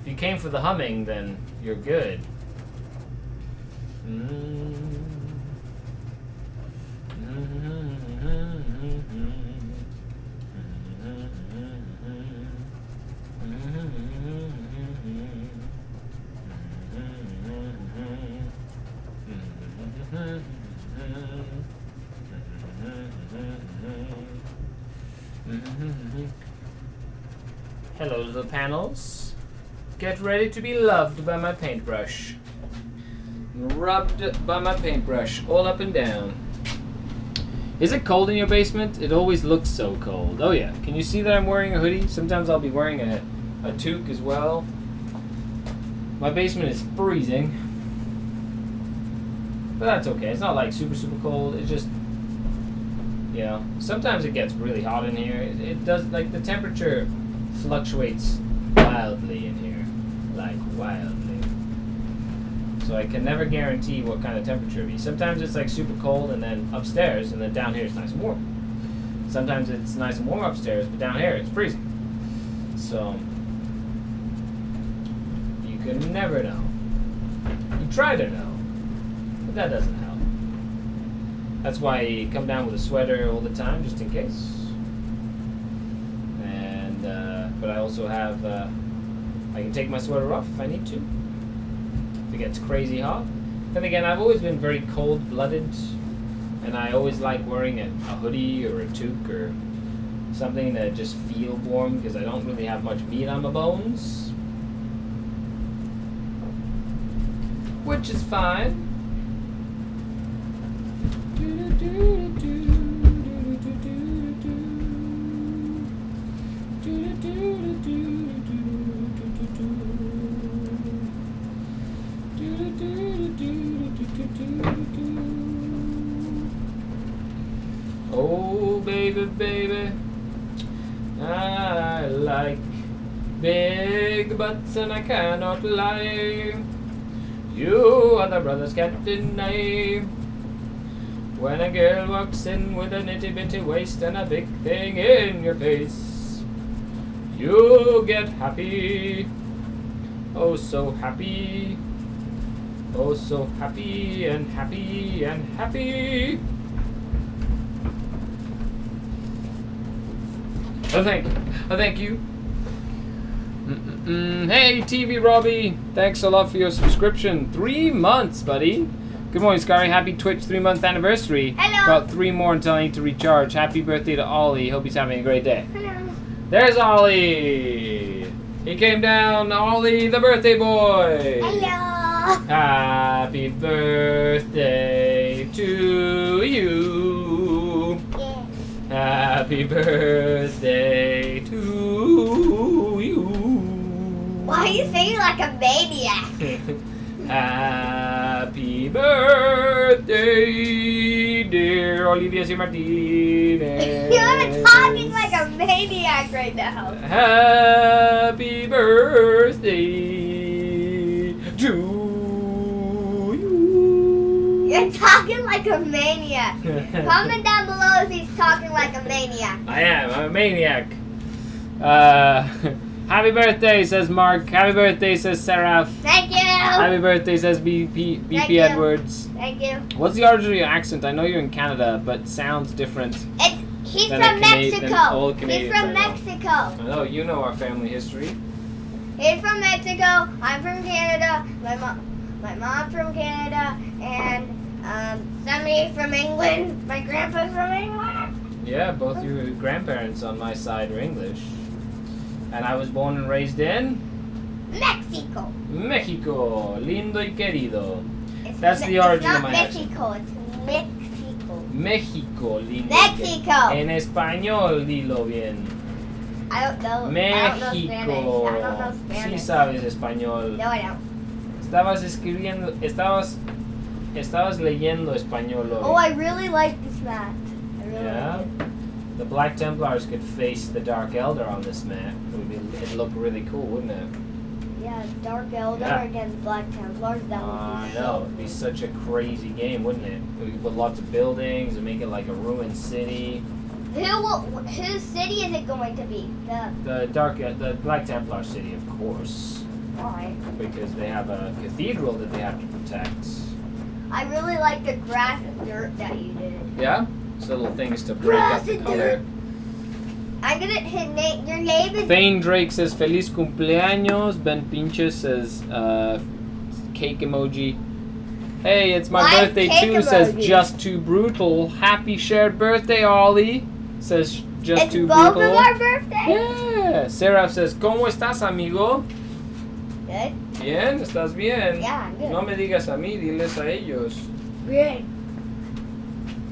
If you came for the humming, then you're good. Hello, little panels. Get ready to be loved by my paintbrush. Rubbed by my paintbrush all up and down. Is it cold in your basement? It always looks so cold. Oh yeah. Can you see that I'm wearing a hoodie? Sometimes I'll be wearing a toque as well. My basement is freezing. But that's okay. It's not like super cold. It's just, you know, sometimes it gets really hot in here. It does, like, the temperature fluctuates wildly in here. Like, wildly. So I can never guarantee what kind of temperature it'll be. Sometimes it's like super cold and then upstairs, and then down here it's nice and warm. Sometimes it's nice and warm upstairs, but down here it's freezing. So you can never know. You try to know, but that doesn't help. That's why you come down with a sweater all the time, just in case. And but I also have I can take my sweater off if I need to. If it gets crazy hot. Then again, I've always been very cold-blooded, and I always like wearing a hoodie or a toque or something that just feel warm because I don't really have much meat on my bones, which is fine. Oh, baby, baby, I like big butts and I cannot lie. You other brothers can't deny. When a girl walks in with a nitty-bitty waist and a big thing in your face, you get happy. Oh, so happy. Oh, so happy and happy and happy. Oh, thank you. Oh, thank you. Hey, TV Robbie. Thanks a lot for your subscription. 3 months, buddy. Good morning, Skari. Happy Twitch 3-month anniversary. Hello. Got 3 more until I need to recharge. Happy birthday to Ollie. Hope he's having a great day. Hello. There's Ollie. He came down. Ollie, the birthday boy. Hello. Happy birthday to you. Yeah. Happy birthday to you. Why are you saying like a maniac? Happy birthday, dear Olivia C. Martinez. You're talking like a maniac right now. Happy birthday to you. You're talking like a maniac. Comment down below if he's talking like a maniac. I am. I'm a maniac. Happy birthday, says Mark. Happy birthday, says Seraph. Thank you. Happy birthday, says BP Thank you. Edwards. Thank you. What's the origin of your accent? I know you're in Canada, but sounds different. He's Than from a Cana- than all Mexico. He's Canadians from I know. Mexico. I know, you know our family history. He's from Mexico. I'm from Canada. My mom's from Canada, and somebody from England. My grandpa's from England. Yeah, both your grandparents on my side are English. And I was born and raised in Mexico. Mexico, lindo y querido. That's the origin it's of not my accent. Mexico. It's Mexico. Mexico, lindo y Mexico. querido. En español, dilo bien. I don't know. México. I don't know Spanish. Sí sabes español. No, I don't. Estabas leyendo español hoy. Oh, I really like this map. I really Yeah? like it. The Black Templars could face the Dark Elder on this map. It'd look really cool, wouldn't it? Yeah, Dark Elder against Black Templars. That would I be know. so It'd be cool. such a crazy game, wouldn't it? We could put lots of buildings and make it like a ruined city. Whose city is it going to be? The Black Templar city, of course, Why? because they have a cathedral that they have to protect. I really like the grass and dirt that you did. Yeah? It's little things to break up the color. I'm gonna hit your name is. Thane Drake says Feliz cumpleaños. Ben Pinches says cake emoji. Hey, it's my Why birthday cake too, says emoji? Just Too Brutal. Happy shared birthday, Ollie, says Just It's Too both Brutal. of our birthdays. Yeah. Seraph says, ¿Cómo estás, amigo? Good. Bien, ¿estás bien? Yeah, I'm good. No me digas a mí, diles a ellos. Good.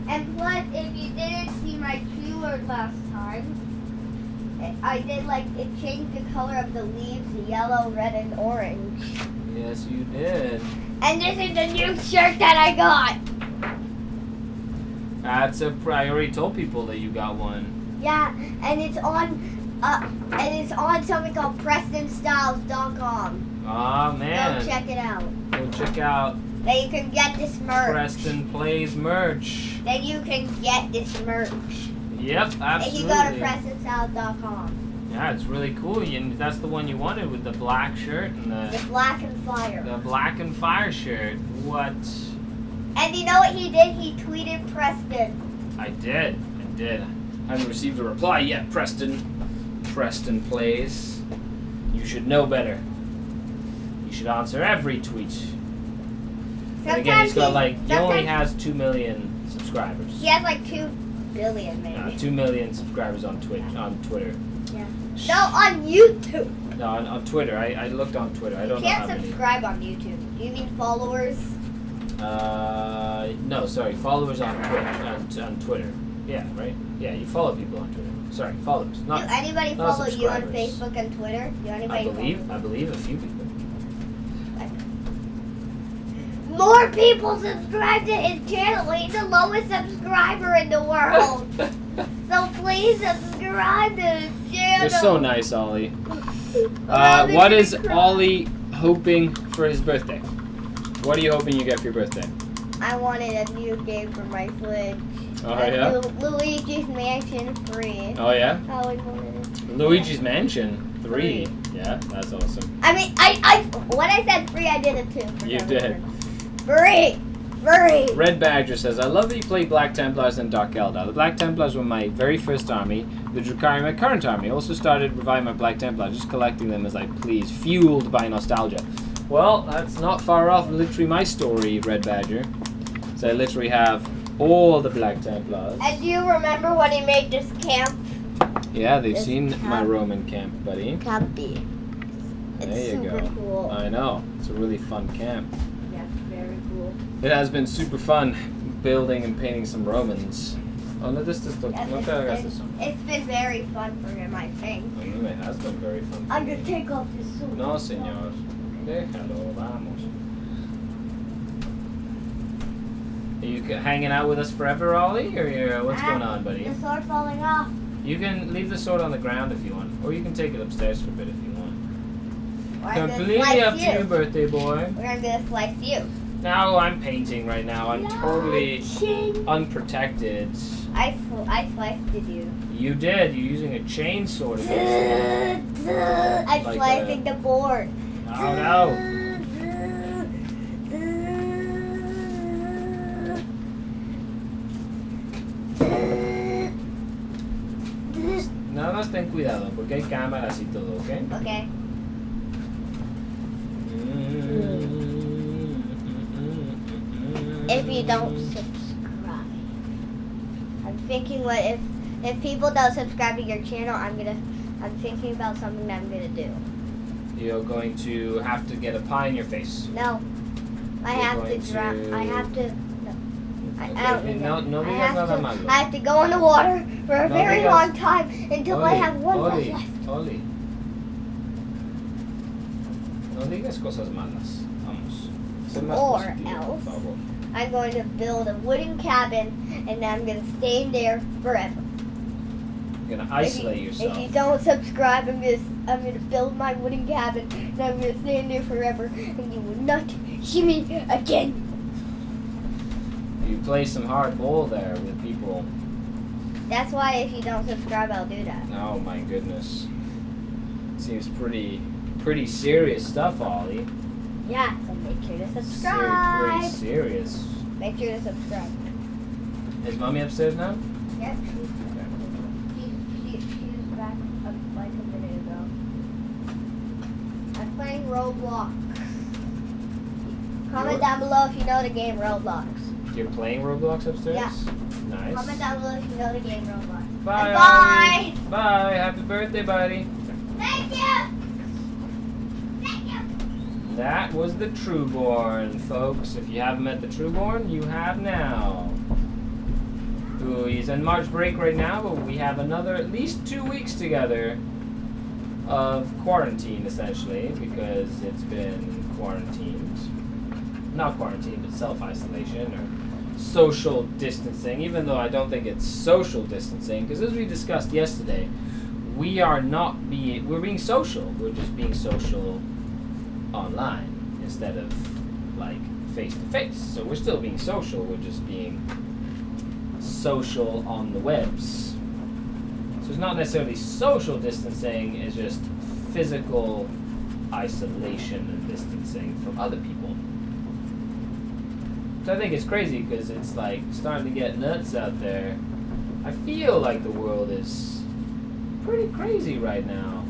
And plus, if you didn't see my keyword last time, I did it changed the color of the leaves to yellow, red, and orange. Yes, you did. And this is the new shirt that I got. I already told people that you got one. Yeah, and it's on something called PrestonStyles.com. Aw, man. Go check it out. Go check out Then you can get this merch. Preston Plays merch. Then you can get this merch. Yep, absolutely. If you go to PrestonStyles.com. Yeah, it's really cool. That's the one you wanted with the black shirt and The black and fire. the black and fire shirt. What? And you know what he did? He tweeted Preston. I did. I haven't received a reply yet, Preston. Preston Plays. You should know better. You should answer every tweet. And again, he's got he only has 2 million subscribers. He has 2 billion maybe. 2 million subscribers on Twitter. Yeah. No, on YouTube. No, on Twitter. I looked on Twitter. I don't know how You can't many. subscribe on YouTube. Do you mean followers? No, sorry, followers on Twitch, on Twitter. Yeah, right? Yeah, you follow people on Twitter. Sorry, followers. Do Not, anybody not follow you on subscribers. Facebook and Twitter? Do anybody I believe a few people. More people subscribe to his channel. He's the lowest subscriber in the world. So please subscribe to his channel. You're so nice, Ollie. Ollie, What is cry. Ollie hoping for his birthday? What are you hoping you get for your birthday? I wanted a new game for my Switch. Oh, yeah? Luigi's Mansion 3. Oh, yeah? I always wanted it. Luigi's Mansion 3. Yeah, that's awesome. I mean, when I said free, I did it too. For You some did. reason. Free! Red Badger says, I love that you play Black Templars and Dark Eldar. The Black Templars were my very first army. The Drukhari my current army. I also started reviving my Black Templars, just collecting them as I please, fueled by nostalgia. Well, that's not far off literally my story, Red Badger. So I literally have all the Black Templars. And do you remember when he made this camp? Yeah, they've This seen my camp. Roman camp, buddy. Campy. It's There you super go. cool. I know. It's a really fun camp. Yeah, very cool. It has been super fun building and painting some Romans. Oh, no, this Yes, no te hagas eso. it's been very fun for him, I think. A mí me has been very fun. I'm gonna take off this suit. No, señor. Déjalo, vamos. Are you hanging out with us forever, Ollie? Or what's going on, buddy? The sword falling off. You can leave the sword on the ground if you want. Or you can take it upstairs for a bit if you want. We're gonna Completely slice up to you, birthday boy. We're gonna slice you. Now I'm painting right now. I'm totally unprotected. I sliced you. You did. You're using a chainsaw to do I'm Like slicing the board. Oh no. Nada más ten cuidado porque hay cámaras y todo, ¿ok? Okay. If you don't subscribe, I'm thinking if people don't subscribe to your channel, I'm thinking about something that I'm gonna do. You're going to have to get a pie in your face. No, I You're have to going drown. to- I have to. No, I don't Okay, need no, that. no I digas have nada to- malo. I have to go in the water for a No very digas- long time until I have one breath Oli, left. Oli. No digas cosas malas. Vamos. Sé más Or positivo, else. por favor. I'm going to build a wooden cabin and I'm going to stay in there forever. gonna isolate yourself. If you don't subscribe, I'm gonna build my wooden cabin and I'm gonna stay in there forever and you will not see me again. You play some hardball there with people. That's why if you don't subscribe, I'll do that. Oh my goodness. Seems pretty serious stuff, Ollie. Yeah, so make sure to subscribe. Pretty serious. Make sure to subscribe. Is Mommy upstairs now? Yep, she's back like a minute ago. I'm playing Roblox. Comment down below if you know the game Roblox. You're playing Roblox upstairs? Yeah. Nice. Comment down below if you know the game Roblox. Bye. And bye. Bye. Happy birthday, buddy. Thank you. Thank you. That was the Trueborn, folks. If you haven't met the Trueborn, you have now. Ooh, he's on March break right now, but we have another at least 2 weeks together of quarantine, essentially, because it's been quarantined. Not quarantine, but self-isolation or social distancing, even though I don't think it's social distancing, because as we discussed yesterday, we're being social. We're just being social online instead of like face-to-face. So we're still being social, we're just being social on the webs. So it's not necessarily social distancing, it's just physical isolation and distancing from other people. So I think it's crazy because it's like starting to get nuts out there. I feel like the world is pretty crazy right now,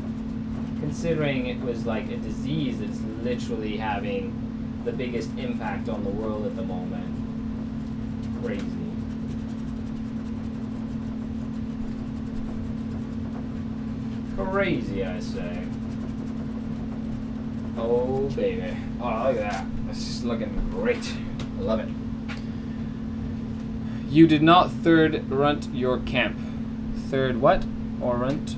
considering it was like a disease that's literally having the biggest impact on the world at the moment. Crazy. Crazy, I say. Oh, baby. Oh, look at that. This is looking great. I love it. You did not third runt your camp. Third what? Or runt?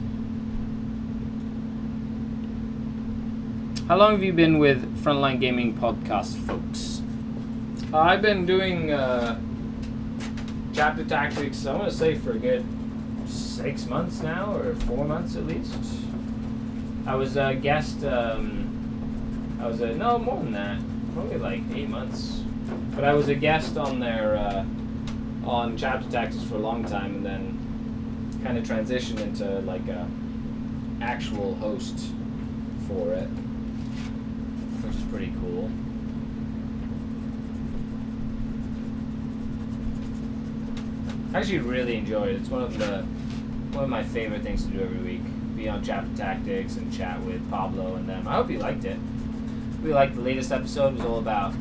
How long have you been with Frontline Gaming Podcast, folks? I've been doing chapter tactics, I want to say for a good 6 months now, or 4 months at least. I was a guest, no, more than that, probably like 8 months. But I was a guest on their, on chapter tactics for a long time, and then kind of transitioned into like a actual host for it, which is pretty cool. I actually really enjoy it. It's one of my favorite things to do every week. Be on chapter tactics and chat with Pablo and them. I hope you liked it. We liked the latest episode. It was all about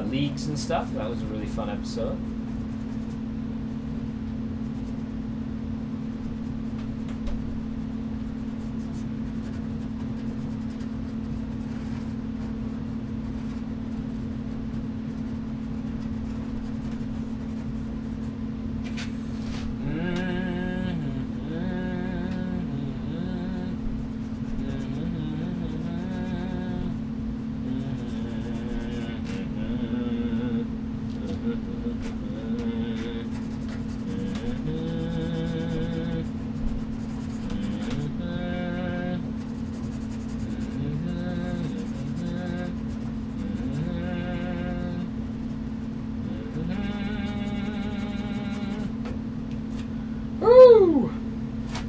leagues and stuff. That was a really fun episode.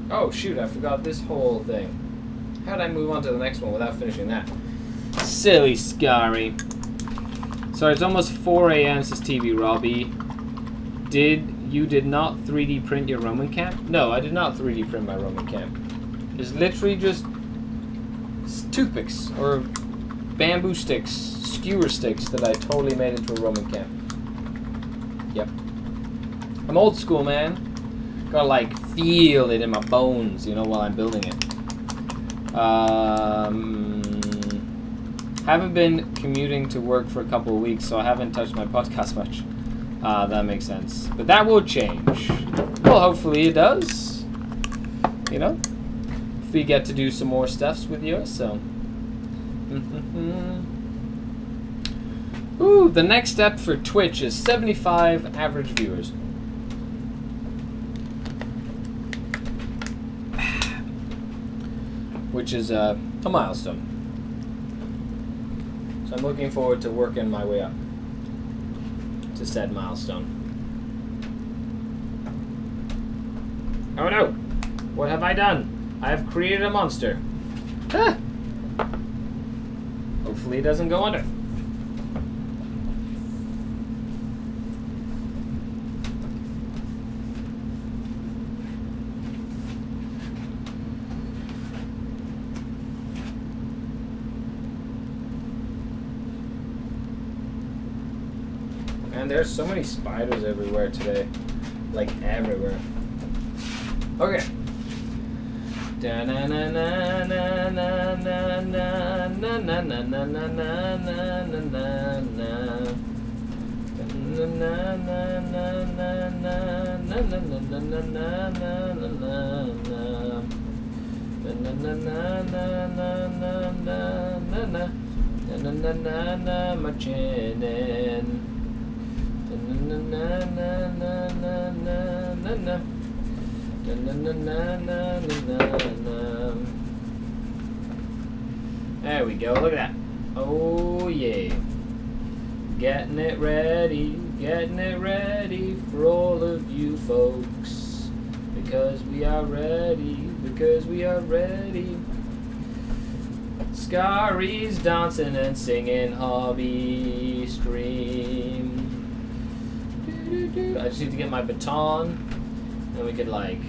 Oh shoot, I forgot this whole thing. How did I move on to the next one without finishing that? Silly Skari. Sorry, it's almost 4 a.m. says TV Robbie. You did not 3D print your Roman camp? No, I did not 3D print my Roman camp. It's literally just toothpicks or bamboo sticks, skewer sticks that I totally made into a Roman camp. Yep. I'm old school, man. Gotta like feel it in my bones, you know, while I'm building it. Haven't been commuting to work for a couple of weeks, so I haven't touched my podcast much. That makes sense. But that will change. Well, hopefully it does. You know? If we get to do some more stuffs with you, so. Ooh, the next step for Twitch is 75 average viewers. which is a milestone. So I'm looking forward to working my way up to said milestone. Oh no! What have I done? I have created a monster. Ah! Hopefully it doesn't go under. And there's so many spiders everywhere today. Like everywhere. Okay. My chin. There we go, look at that. Oh yeah. Getting it ready for all of you folks. Because we are ready. Skari's dancing and singing hobby stream. I just need to get my baton, and we could like.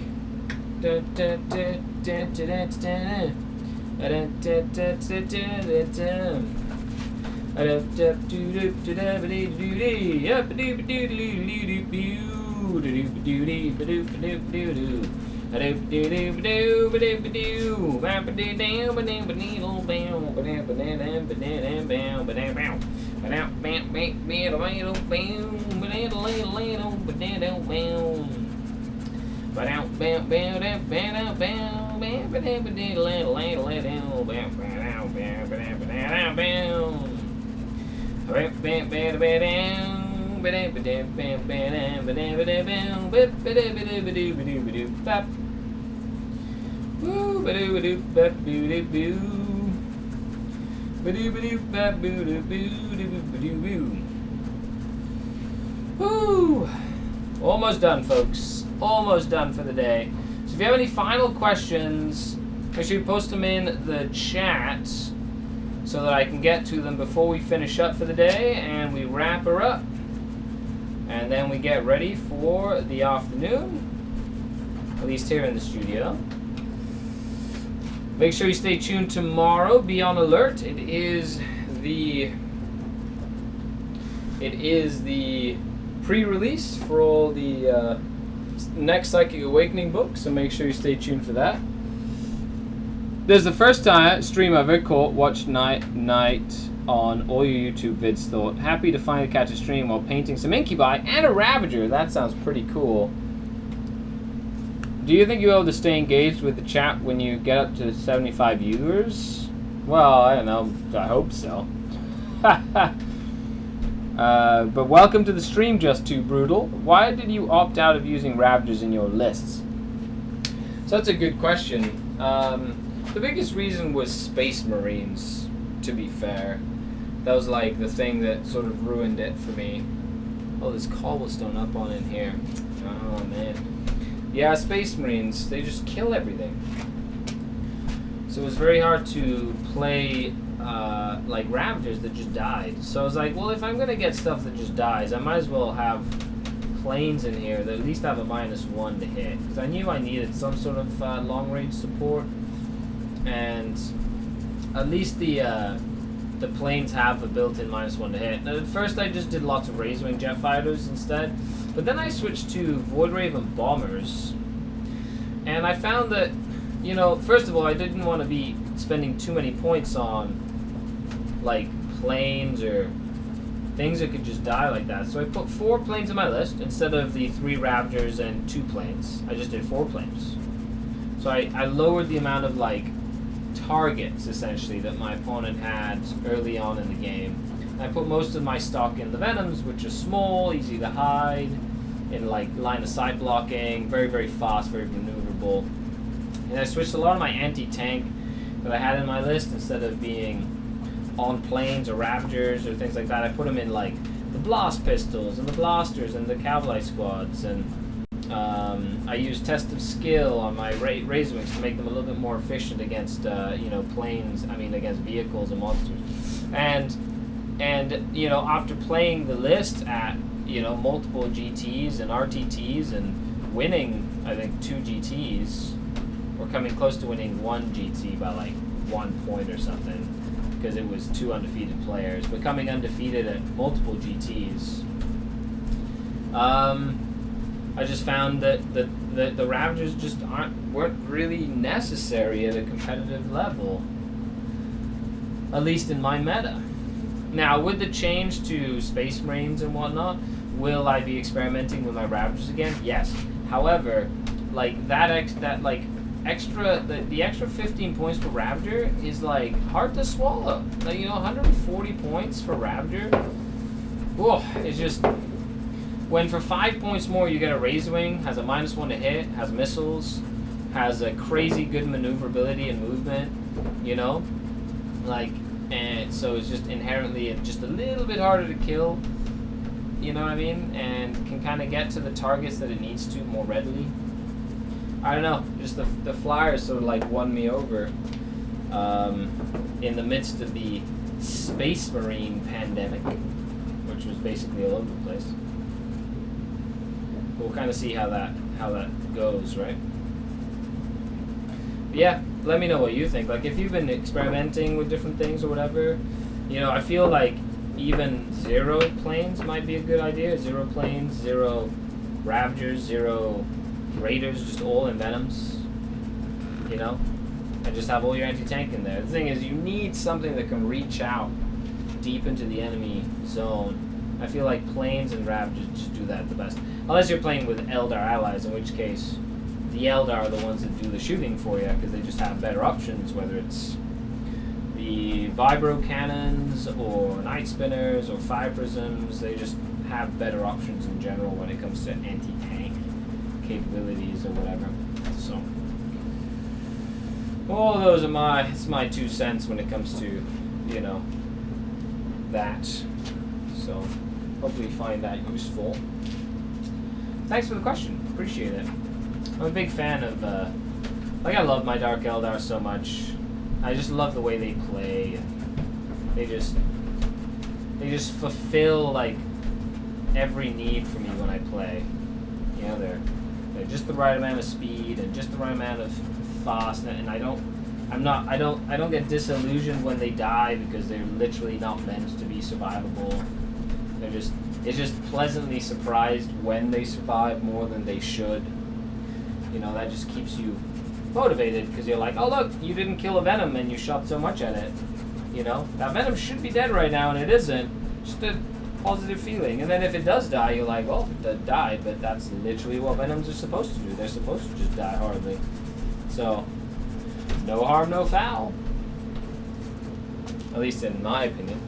Woo! Almost done, folks. Almost done for the day. So if you have any final questions, make sure you post them in the chat so that I can get to them before we finish up for the day and we wrap her up. And then we get ready for the afternoon, at least here in the studio. Make sure you stay tuned tomorrow. Be on alert. It is the pre-release for all the next Psychic Awakening books, so make sure you stay tuned for that. There's the first stream I've ever watched night on all your YouTube vids. Thought happy to finally catch a stream while painting some incubi and a Ravager. That sounds pretty cool. Do you think you'll be able to stay engaged with the chat when you get up to 75 viewers? Well, I don't know. I hope so. But welcome to the stream, Just Too Brutal. Why did you opt out of using Ravagers in your lists? So that's a good question. The biggest reason was Space Marines, to be fair. That was like the thing that sort of ruined it for me. Oh, there's cobblestone up on in here. Oh, man. Yeah, Space Marines, they just kill everything. So it was very hard to play like Ravagers that just died. So I was like, well, if I'm going to get stuff that just dies, I might as well have planes in here that at least have a -1 to hit. Because I knew I needed some sort of long-range support. And at least the planes have a built-in -1 to hit. Now, at first I just did lots of Razorwing jet fighters instead. But then I switched to Void Raven bombers. And I found that, you know, first of all, I didn't want to be spending too many points on, like, planes or things that could just die like that. So I put 4 planes in my list instead of the 3 Ravagers and 2 planes. I just did 4 planes. So I lowered the amount of, like, targets, essentially, that my opponent had early on in the game. I put most of my stock in the Venoms, which are small, easy to hide, in, like, line-of-sight blocking, very, very fast, very maneuverable. And I switched a lot of my anti-tank that I had in my list, instead of being on planes or Ravagers or things like that, I put them in like the Blast Pistols and the Blasters and the Cavalry Squads, and I used Test of Skill on my Razor Wings to make them a little bit more efficient against planes. I mean, against vehicles and monsters. And after playing the list at multiple GTs and RTTs and winning, I think 2 GTs, or coming close to winning 1 GT by like 1 point or something, because it was 2 undefeated players, becoming undefeated at multiple GTs. I just found that the Ravagers just weren't really necessary at a competitive level, at least in my meta. Now, with the change to Space Marines and whatnot, will I be experimenting with my Ravagers again? Yes. However, like the extra 15 points for Ravager is like hard to swallow. Like 140 points for Ravager. Oh, it's just when for 5 points more you get a Razor Wing, has a -1 to hit, has missiles, has a crazy good maneuverability and movement. And so it's just inherently just a little bit harder to kill. You know what I mean? And can kind of get to the targets that it needs to more readily. I don't know, just the Flyers sort of like won me over in the midst of the Space Marine pandemic, which was basically all over the place. We'll kind of see how that goes, right? But yeah, let me know what you think. Like, if you've been experimenting with different things or whatever, I feel like even 0 planes might be a good idea. 0 planes, 0 Ravagers, 0 Raiders, just all in Venoms, and just have all your anti-tank in there. The thing is, you need something that can reach out deep into the enemy zone. I feel like planes and Ravagers just do that the best. Unless you're playing with Eldar allies, in which case the Eldar are the ones that do the shooting for you, because they just have better options, whether it's the Vibro Cannons or Night Spinners or Fire Prisms. They just have better options in general when it comes to anti-tank capabilities or whatever. So all those are my 2 cents when it comes to that. So hopefully you find that useful. Thanks for the question, appreciate it. I'm a big fan of I love my Dark Eldar so much. I just love the way they play. They just fulfill like every need for me when I play. They're just the right amount of speed and just the right amount of fast, and I don't get disillusioned when they die, because they're literally not meant to be survivable. It's just pleasantly surprised when they survive more than they should. That just keeps you motivated, because you're like, oh look, you didn't kill a Venom and you shot so much at it. That Venom should be dead right now and it isn't. Just a positive feeling. And then if it does die, you're like, well, it died, but that's literally what Venoms are supposed to do. They're supposed to just die horribly. So, no harm, no foul. At least in my opinion.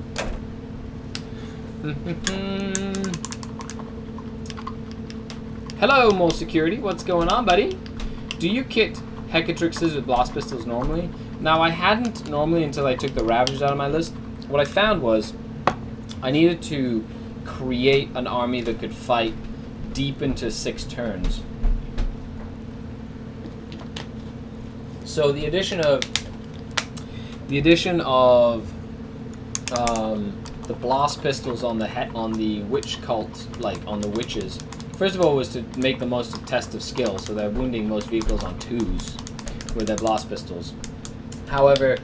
Hello, Mole Security. What's going on, buddy? Do you kit Hecatrixes with Blast Pistols normally? Now, I hadn't normally until I took the Ravagers out of my list. What I found was I needed to create an army that could fight deep into 6 turns. So the addition of the Blast Pistols on the Witch Cult, like on the Witches, first of all, was to make the most of Test of Skill, so they're wounding most vehicles on 2s with their Blast Pistols. However,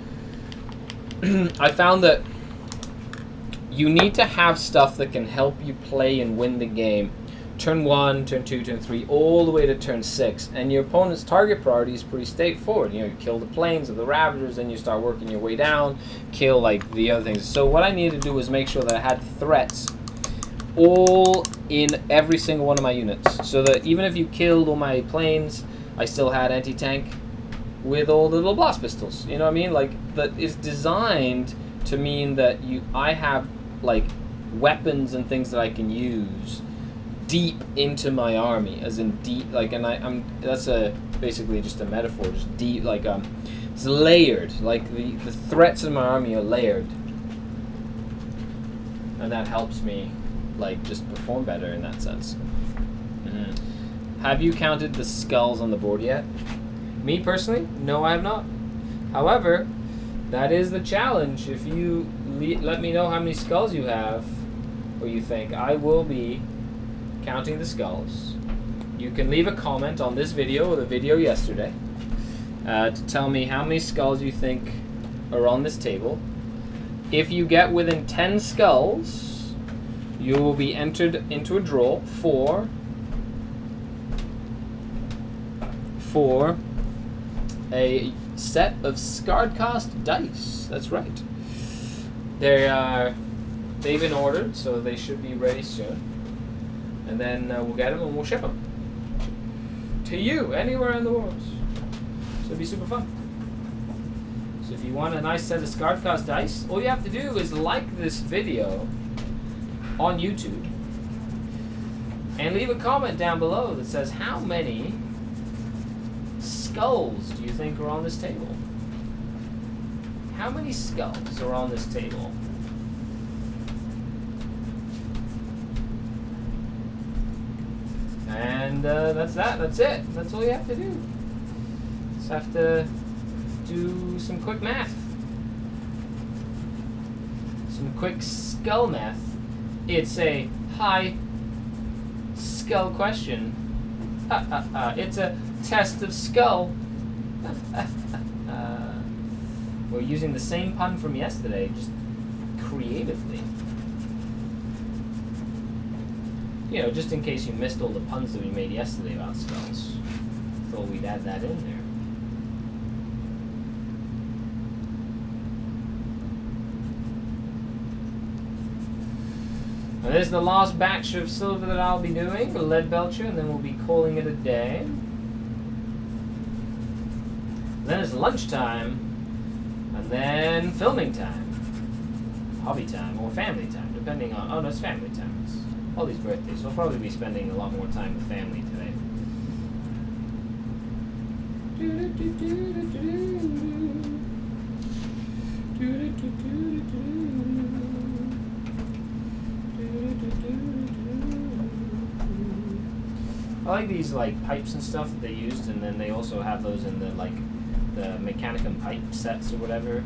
I found that you need to have stuff that can help you play and win the game turn 1, turn 2, turn 3, all the way to turn 6. And your opponent's target priority is pretty straightforward. You kill the planes or the Ravagers, then you start working your way down, kill like the other things. So what I needed to do was make sure that I had threats all in every single one of my units, so that even if you killed all my planes, I still had anti-tank with all the little Blast Pistols. You know what I mean? Like, that is designed to mean that I have like weapons and things that I can use deep into my army, as in deep, like, and that's basically just a metaphor, just deep, like It's layered. Like the threats in my army are layered. And that helps me, like, just perform better in that sense. Mm-hmm. Have you counted the skulls on the board yet? Me personally? No, I have not. However, that is the challenge. If you let me know how many skulls you have, or you think, I will be counting the skulls. You can leave a comment on this video or the video yesterday to tell me how many skulls you think are on this table. If you get within 10 skulls, you will be entered into a draw for a set of SkaredCast dice. That's right. They've been ordered, so they should be ready soon. And then we'll get them and we'll ship them to you anywhere in the world. So it'll be super fun. So if you want a nice set of SkaredCast dice, all you have to do is like this video on YouTube and leave a comment down below that says how many skulls do you think are on this table? How many skulls are on this table? And that's that. That's it. That's all you have to do. Just have to do some quick math. Some quick skull math. It's a high skull question. It's a test of skull. We're using the same pun from yesterday, just creatively. You know, just in case you missed all the puns that we made yesterday about skulls. Thought we'd add that in there. And there's the last batch of silver that I'll be doing, the lead belcher, and then we'll be calling it a day. Then it's lunchtime, and then filming time, hobby time, or family time, depending on, oh no, it's family time. It's all these birthdays, so I'll probably be spending a lot more time with family today. I like these like pipes and stuff that they used, and then they also have those in the like the Mechanicum pipe sets or whatever.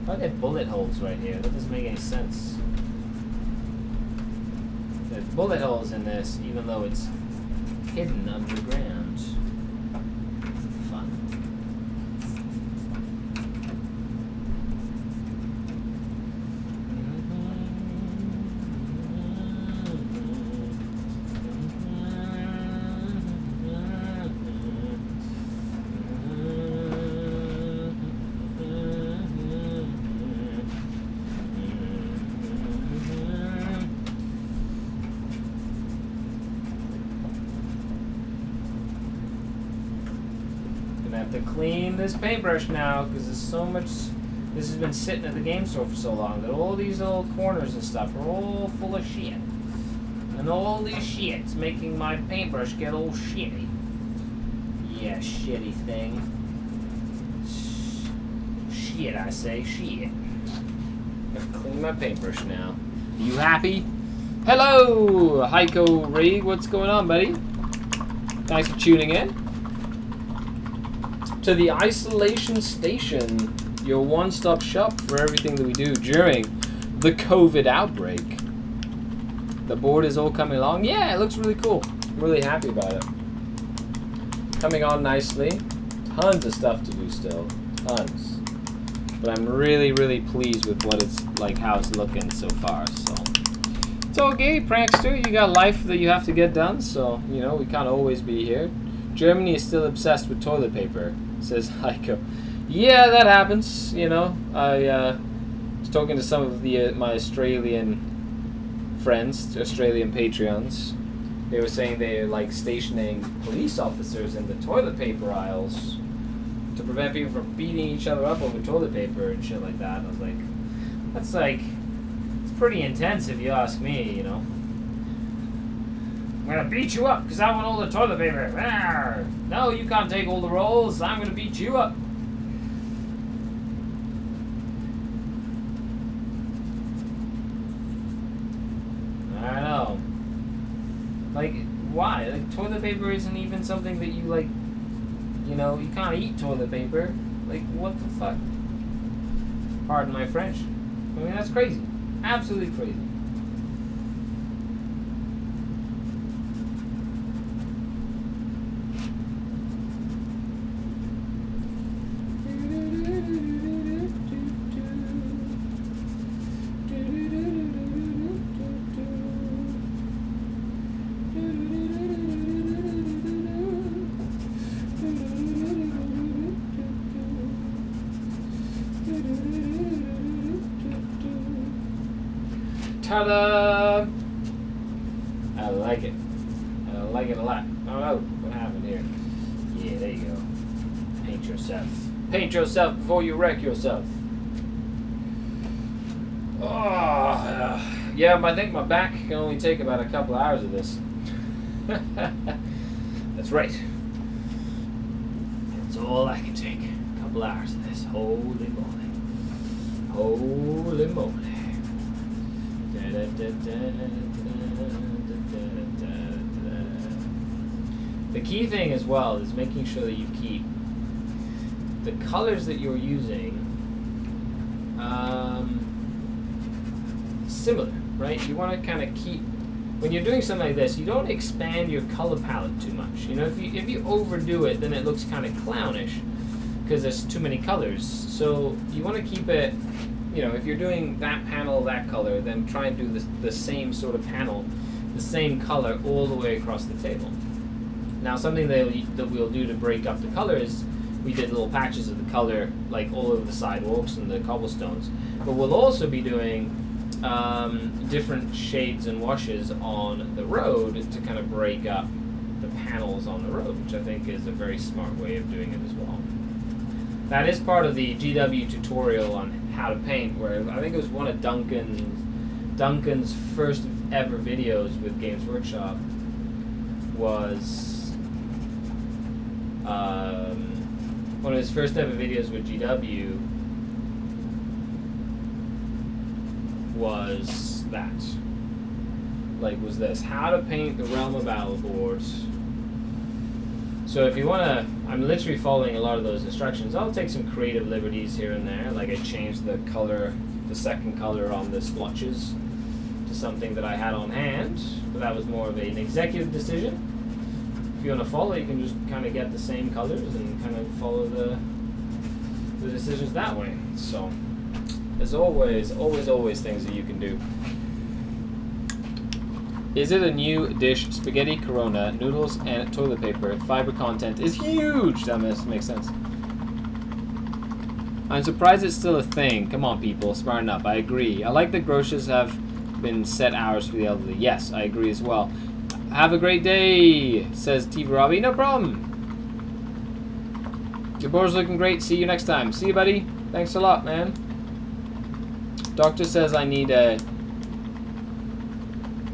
Why are there bullet holes right here? That doesn't make any sense. There's bullet holes in this, even though it's hidden underground. Fun. To clean this paintbrush now because there's so much. This has been sitting at the game store for so long that all these little corners and stuff are all full of shit, and all these shit's making my paintbrush get all shitty. Yeah, shitty thing. Shit, I say shit. Gotta clean my paintbrush now. Are you happy? Hello, Heiko Reed. What's going on, buddy? Thanks for tuning in to the Isolation Station, your one-stop shop for everything that we do during the COVID outbreak. The board is all coming along. Yeah, it looks really cool. I'm really happy about it. Coming on nicely. Tons of stuff to do still. Tons. But I'm really, really pleased with what it's like, how it's looking so far. So it's okay, prankster. You got life that you have to get done, so you know we can't always be here. Germany is still obsessed with toilet paper, says Heiko. Yeah, that happens. You know, I was talking to some of my Australian friends, Australian Patreons. They were saying they're like stationing police officers in the toilet paper aisles to prevent people from beating each other up over toilet paper and shit like that. I was like, that's like, it's pretty intense if you ask me, you know. I'm gonna beat you up because I want all the toilet paper. Arr! No, you can't take all the rolls. I'm gonna beat you up. why? Like, toilet paper isn't even something that you, like, you know, you can't eat toilet paper. Like, what the fuck? Pardon my French. I mean, that's crazy. Absolutely crazy. Ta-da! I like it. I like it a lot. Oh, what happened here? Yeah, there you go. Paint yourself. Paint yourself before you wreck yourself. Oh, yeah, I think my back can only take about a couple hours of this. That's right. That's all I can take. A couple hours of this. Holy moly. Holy moly. The key thing as well is making sure that you keep the colors that you're using similar, right? You want to kind of keep, when you're doing something like this, you don't expand your color palette too much. You know, if you overdo it, then it looks kind of clownish because there's too many colors. So you want to keep it, you know, if you're doing that panel, that color, then try and do the same sort of panel, the same color all the way across the table. Now, something that we'll do to break up the color is we did little patches of the color like all over the sidewalks and the cobblestones. But we'll also be doing different shades and washes on the road to kind of break up the panels on the road, which I think is a very smart way of doing it as well. That is part of the GW tutorial on how to paint, where I think it was one of Duncan's first ever videos with Games Workshop was one of his first ever videos with GW was that. Like, was this how to paint the Realm of Alibord. So if you want to, I'm literally following a lot of those instructions. I'll take some creative liberties here and there, like I changed the color, the second color on the splotches to something that I had on hand, but that was more of an executive decision. If you want to follow, you can just kind of get the same colors and kind of follow the decisions that way. So there's always things that you can do. Is it a new dish? Spaghetti, Corona, noodles, and toilet paper. Fiber content is huge. That makes sense. I'm surprised it's still a thing. Come on, people, smarten up. I agree. I like that groceries have been set hours for the elderly. Yes, I agree as well. Have a great day, says T. Robbie. No problem. Your board's looking great. See you next time. See you, buddy. Thanks a lot, man. Doctor says I need a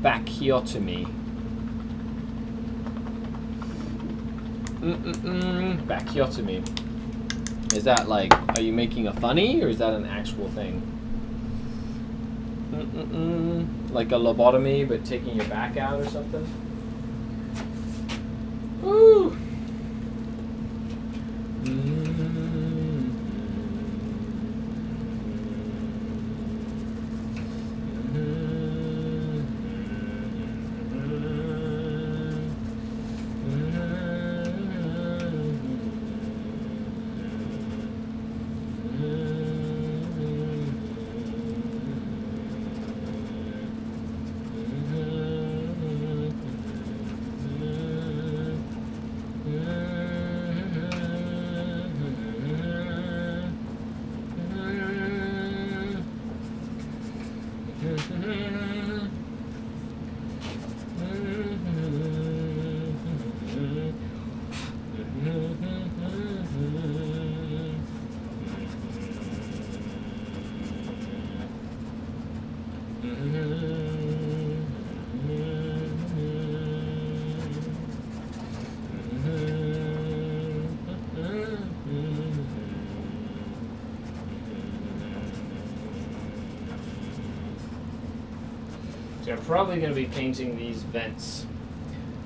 bacchiotomy. Bacchiotomy. Is that like, are you making a funny, or is that an actual thing? Like a lobotomy, but taking your back out or something? Woo! So I'm probably going to be painting these vents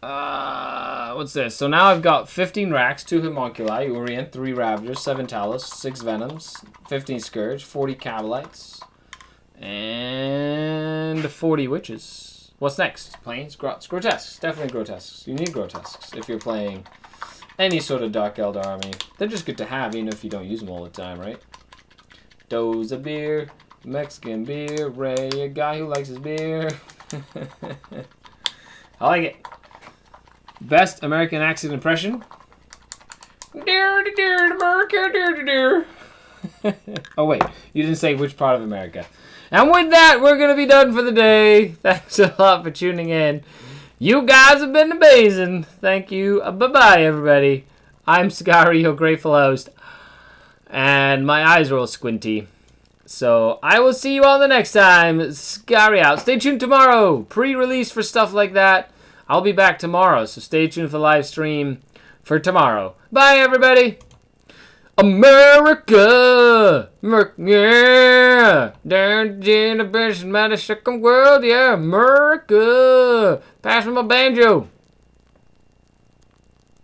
What's this? So now I've got 15 racks, 2 homunculi, Urien, 3 ravagers, 7 talos, 6 venoms, 15 scourge, 40 cabalites, and 40 witches. What's next? Planes, grotesques. Definitely grotesques. You need grotesques if you're playing any sort of Dark Elder army. They're just good to have, even if you don't use them all the time, right? Doze a beer, Mexican beer, Ray, a guy who likes his beer. I like it. Best American accent impression? Dear, dear, America, dear, dear. Oh, wait. You didn't say which part of America. And with that, we're going to be done for the day. Thanks a lot for tuning in. You guys have been amazing. Thank you. Bye-bye, everybody. I'm Skari, your grateful host. And my eyes are all squinty. So I will see you all the next time. Skari out. Stay tuned tomorrow. Pre-release for stuff like that. I'll be back tomorrow, so stay tuned for the live stream for tomorrow. Bye, everybody. America. Yeah. There's generation, man, the second world. Yeah, America. Pass me my banjo.